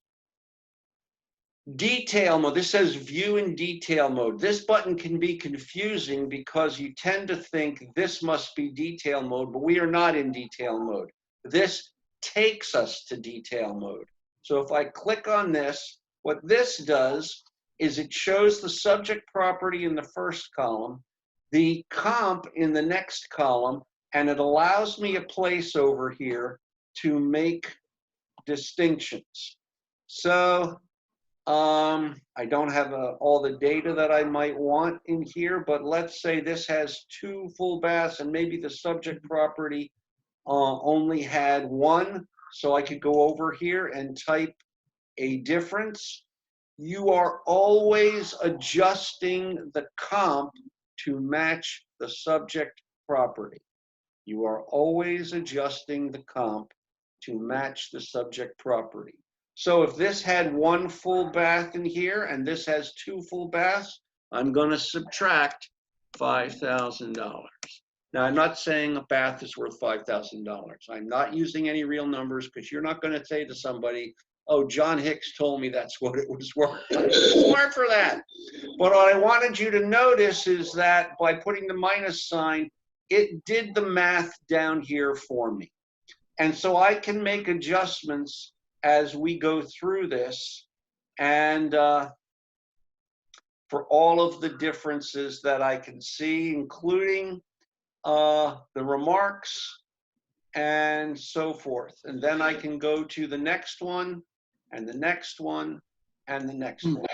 Detail mode, this says view in detail mode. This button can be confusing because you tend to think this must be detail mode, but we are not in detail mode. This takes us to detail mode. So if I click on this, what this does is it shows the subject property in the first column, the comp in the next column, and it allows me a place over here to make distinctions. So I don't have all the data that I might want in here, but let's say this has 2 full baths and maybe the subject property only had 1. so I could go over here and type a difference. You are always adjusting the comp to match the subject property. You are always adjusting the comp to match the subject property. So if this had 1 full bath in here and this has 2 full baths, I'm going to subtract $5,000. Now, I'm not saying a bath is worth $5,000. I'm not using any real numbers because you're not going to say to somebody, oh, John Hicks told me that's what it was worth. It's smart for that. But what I wanted you to notice is that by putting the minus sign, it did the math down here for me. And so I can make adjustments as we go through this and for all of the differences that I can see, including the remarks and so forth. And then I can go to the next one and the next one and the next one.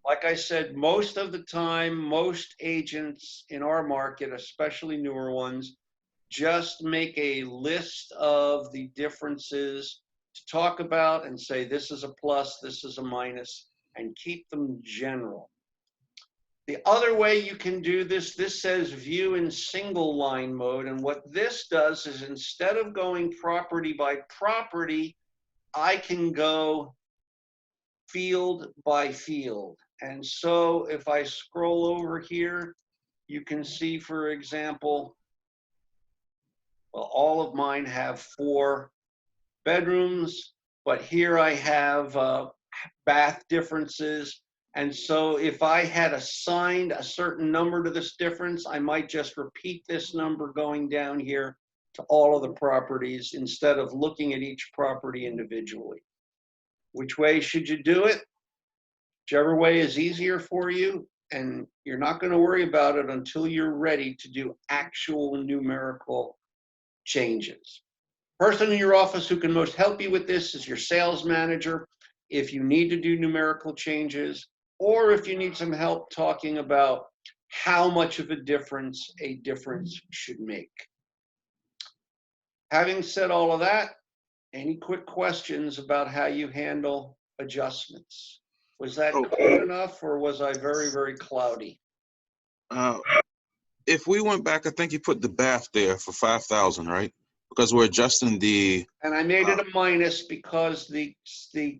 Like I said, most of the time, most agents in our market, especially newer ones, just make a list of the differences to talk about and say this is a plus, this is a minus, and keep them general. The other way you can do this, this says view in single line mode, and what this does is instead of going property by property, I can go field by field. And so if I scroll over here, you can see, for example, well, all of mine have 4 bedrooms, but here I have bath differences. And so if I had assigned a certain number to this difference, I might just repeat this number going down here to all of the properties instead of looking at each property individually. Which way should you do it? Whichever way is easier for you, and you're not going to worry about it until you're ready to do actual numerical changes. Person in your office who can most help you with this is your sales manager. If you need to do numerical changes, or if you need some help talking about how much of a difference should make. Having said all of that, any quick questions about how you handle adjustments? Was that clear enough, or was I very, very cloudy? If we went back, I think you put the bath there for 5,000, right? Because we're adjusting the. And I made it a minus because the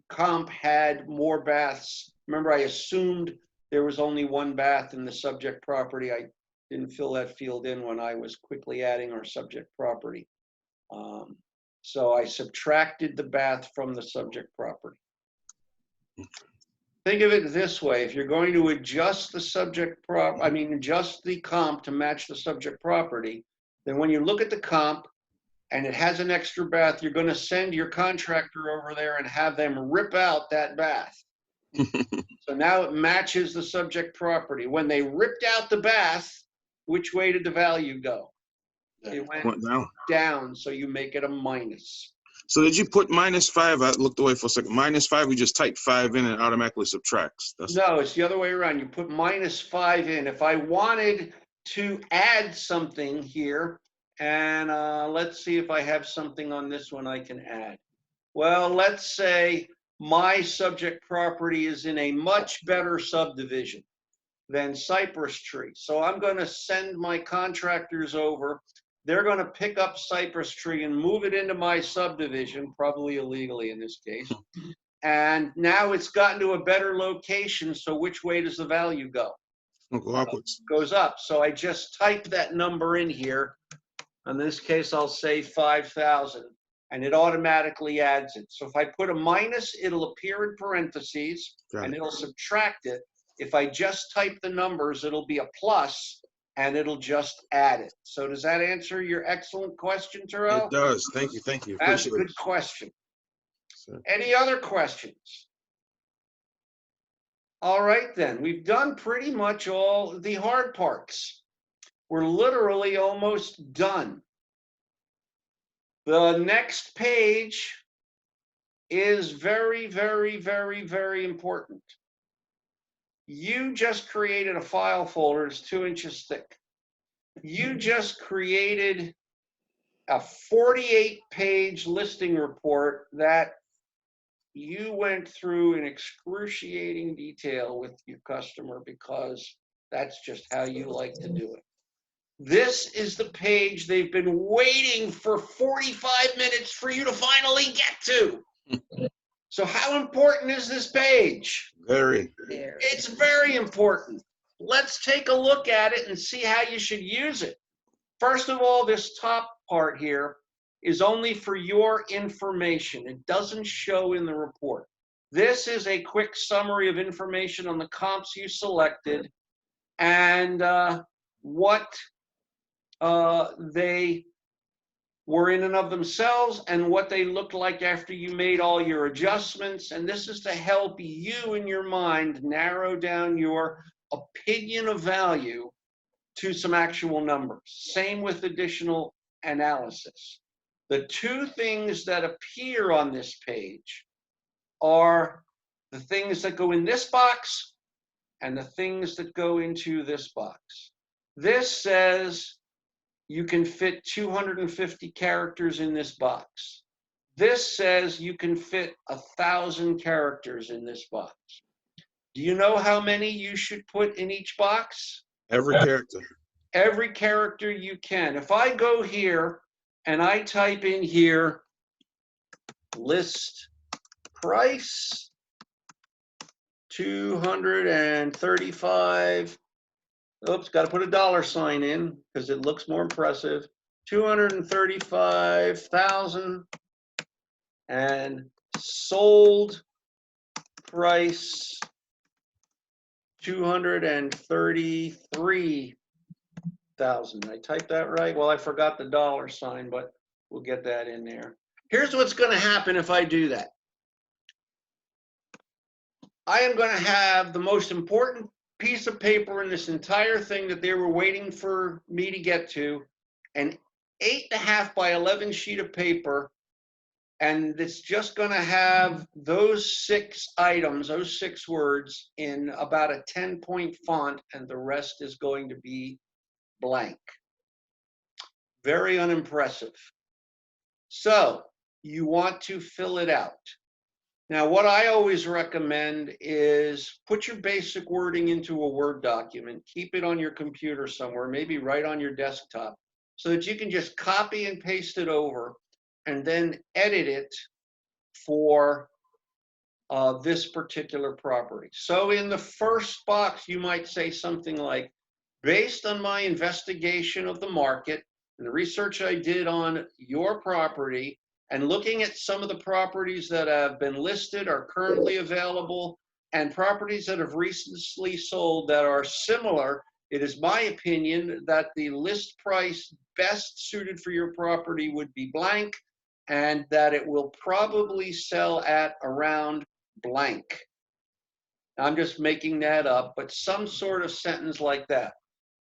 comp had more baths. Remember, I assumed there was only 1 bath in the subject property. I didn't fill that field in when I was quickly adding our subject property. So I subtracted the bath from the subject property. Think of it this way: if you're going to adjust the adjust the comp to match the subject property, then when you look at the comp and it has an extra bath, you're going to send your contractor over there and have them rip out that bath. So now it matches the subject property. When they ripped out the bath, which way did the value go? It went down, so you make it a minus. So did you put -5? I looked away for a second. -5, we just type 5 in and it automatically subtracts. No, it's the other way around. You put -5 in. If I wanted to add something here, and let's see if I have something on this one I can add. Well, let's say my subject property is in a much better subdivision than Cypress Tree. So I'm going to send my contractors over. They're going to pick up Cypress Tree and move it into my subdivision, probably illegally in this case. And now it's gotten to a better location, so which way does the value go? It'll go upwards. Goes up. So I just type that number in here. In this case, I'll say 5,000, and it automatically adds it. So if I put a minus, it'll appear in parentheses, and it'll subtract it. If I just type the numbers, it'll be a plus, and it'll just add it. So does that answer your excellent question, Terrell? It does. Thank you. Thank you. That's a good question. Any other questions? All right, then. We've done pretty much all the hard parts. We're literally almost done. The next page is very, very, very, very important. You just created a file folder that's 2 inches thick. You just created a 48-page listing report that you went through in excruciating detail with your customer because that's just how you like to do it. This is the page they've been waiting for 45 minutes for you to finally get to. So how important is this page? Very. There. It's very important. Let's take a look at it and see how you should use it. First of all, this top part here is only for your information. It doesn't show in the report. This is a quick summary of information on the comps you selected and what they were in and of themselves and what they looked like after you made all your adjustments. And this is to help you in your mind narrow down your opinion of value to some actual numbers. Same with additional analysis. The two things that appear on this page are the things that go in this box and the things that go into this box. This says you can fit 250 characters in this box. This says you can fit 1,000 characters in this box. Do you know how many you should put in each box? Every character. Every character you can. If I go here and I type in here, list price, 235, oops, got to put a $sign in because it looks more impressive, 235,000, and sold price, 233,000. I typed that right? Well, I forgot the $sign, but we'll get that in there. Here's what's going to happen if I do that. I am going to have the most important piece of paper in this entire thing that they were waiting for me to get to, an 8.5 by 11 sheet of paper, and it's just going to have those 6 items, those 6 words in about a 10-point font, and the rest is going to be blank. Very unimpressive. So you want to fill it out. Now, what I always recommend is put your basic wording into a Word document, keep it on your computer somewhere, maybe right on your desktop, so that you can just copy and paste it over and then edit it for this particular property. So in the first box, you might say something like, based on my investigation of the market and the research I did on your property, and looking at some of the properties that have been listed, are currently available, and properties that have recently sold that are similar, it is my opinion that the list price best suited for your property would be blank, and that it will probably sell at around blank. I'm just making that up, but some sort of sentence like that.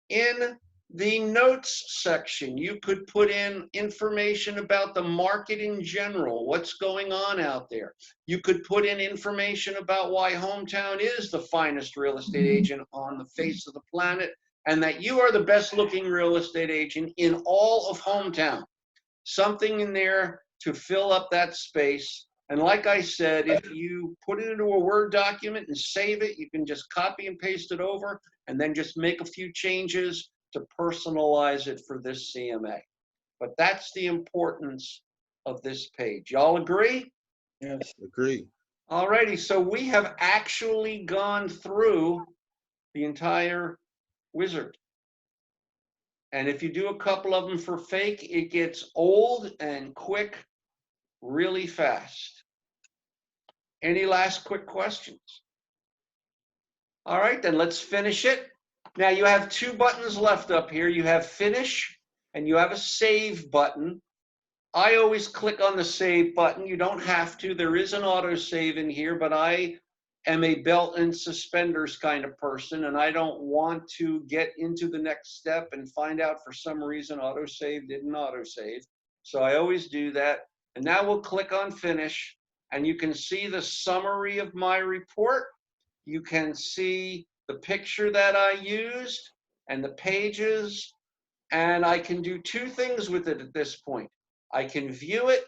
In the notes section, you could put in information about the market in general, what's going on out there. You could put in information about why Hometown is the finest real estate agent on the face of the planet, and that you are the best looking real estate agent in all of Hometown. Something in there to fill up that space. And like I said, if you put it into a Word document and save it, you can just copy and paste it over and then just make a few changes to personalize it for this CMA. But that's the importance of this page. Y'all agree? Yes, agree. Alrighty, so we have actually gone through the entire wizard. And if you do a couple of them for fake, it gets old and quick really fast. Any last quick questions? All right, then let's finish it. Now you have 2 buttons left up here. You have finish and you have a save button. I always click on the save button. You don't have to. There is an auto save in here, but I am a belt and suspenders kind of person, and I don't want to get into the next step and find out for some reason auto save didn't auto save. So I always do that. And now we'll click on finish, and you can see the summary of my report. You can see the picture that I used and the pages And I can do two things with it at this point. I can view it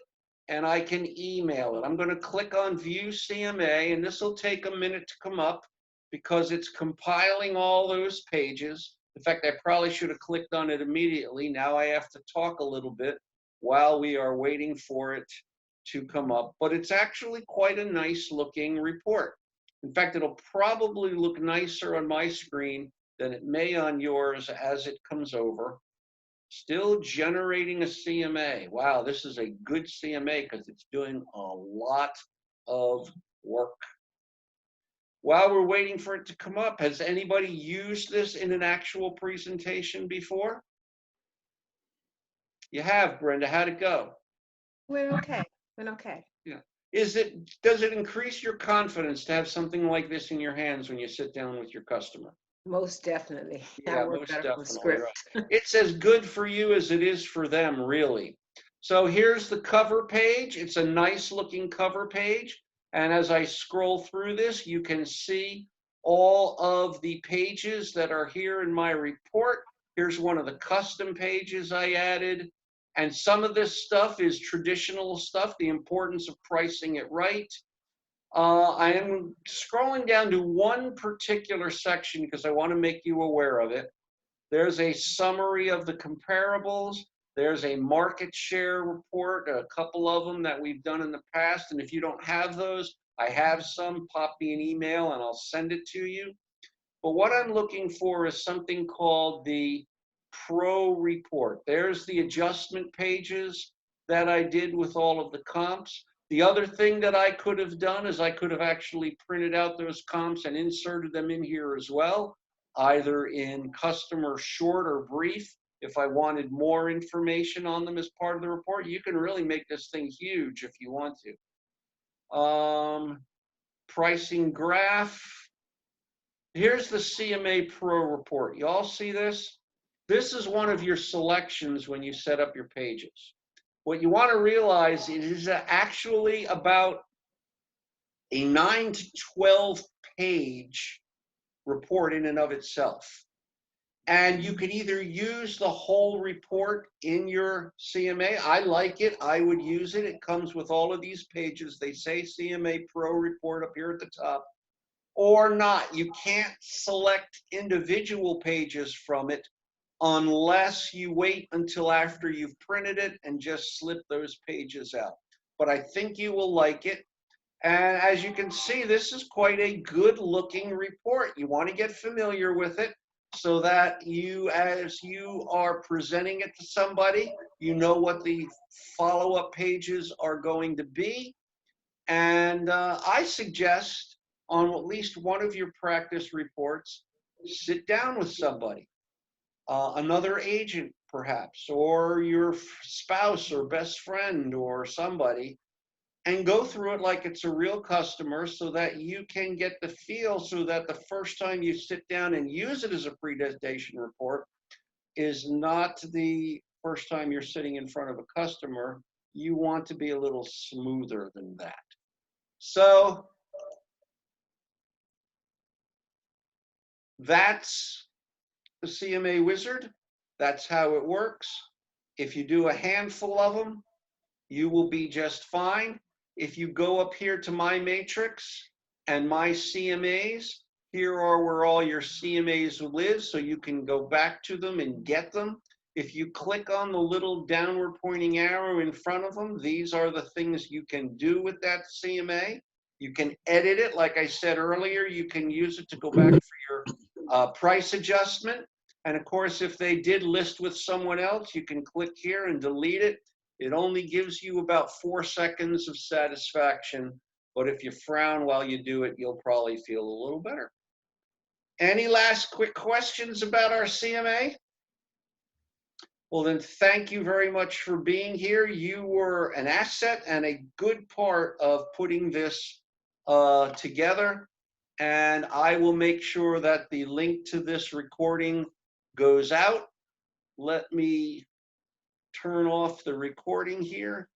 and I can email it. I'm going to click on View CMA, and this will take a minute to come up because it's compiling all those pages. In fact, I probably should have clicked on it immediately. Now I have to talk a little bit while we are waiting for it to come up. But it's actually quite a nice looking report. In fact, it'll probably look nicer on my screen than it may on yours as it comes over. Still generating a CMA. Wow, this is a good CMA because it's doing a lot of work. While we're waiting for it to come up, has anybody used this in an actual presentation before? You have, Brenda. How'd it go? We're okay. We're okay. Yeah. Does it increase your confidence to have something like this in your hands when you sit down with your customer? Most definitely. Yeah, I work most better from definitely. script. Right. It's as good for you as it is for them, really. So here's the cover page. It's a nice looking cover page. And as I scroll through this, you can see all of the pages that are here in my report. Here's one of the custom pages I added. And some of this stuff is traditional stuff, the importance of pricing it right. I am scrolling down to one particular section because I want to make you aware of it. There's a summary of the comparables. There's a market share report, a couple of them that we've done in the past. And if you don't have those, I have some. Pop me an email and I'll send it to you. But what I'm looking for is something called the Pro Report. There's the adjustment pages that I did with all of the comps. The other thing that I could have done is I could have actually printed out those comps and inserted them in here as well, either in customer short or brief. If I wanted more information on them as part of the report, you can really make this thing huge if you want to. Pricing graph. Here's the CMA Pro report. You all see this? This is one of your selections when you set up your pages. What you want to realize is actually about a 9 to 12 page report in and of itself. And you can either use the whole report in your CMA. I like it. I would use it. It comes with all of these pages. They say CMA Pro report up here at the top. Or not. You can't select individual pages from it unless you wait until after you've printed it and just slip those pages out. But I think you will like it. And as you can see, this is quite a good looking report. You want to get familiar with it so that you, as you are presenting it to somebody, you know what the follow-up pages are going to be. And I suggest on at least one of your practice reports, sit down with somebody. Another agent perhaps, or your spouse or best friend or somebody, and go through it like it's a real customer so that you can get the feel, so that the first time you sit down and use it as a presentation report is not the first time you're sitting in front of a customer. You want to be a little smoother than that. So that's the CMA Wizard. That's how it works. If you do a handful of them, you will be just fine. If you go up here to my matrix and my CMAs, here are where all your CMAs live, so you can go back to them and get them. If you click on the little downward pointing arrow in front of them, these are the things you can do with that CMA. You can edit it. Like I said earlier, you can use it to go back for your price adjustment. And of course, if they did list with someone else, you can click here and delete it. It only gives you about 4 seconds of satisfaction, but if you frown while you do it, you'll probably feel a little better. Any last quick questions about our CMA? Well, then thank you very much for being here. You were an asset and a good part of putting this together. And I will make sure that the link to this recording goes out. Let me turn off the recording here.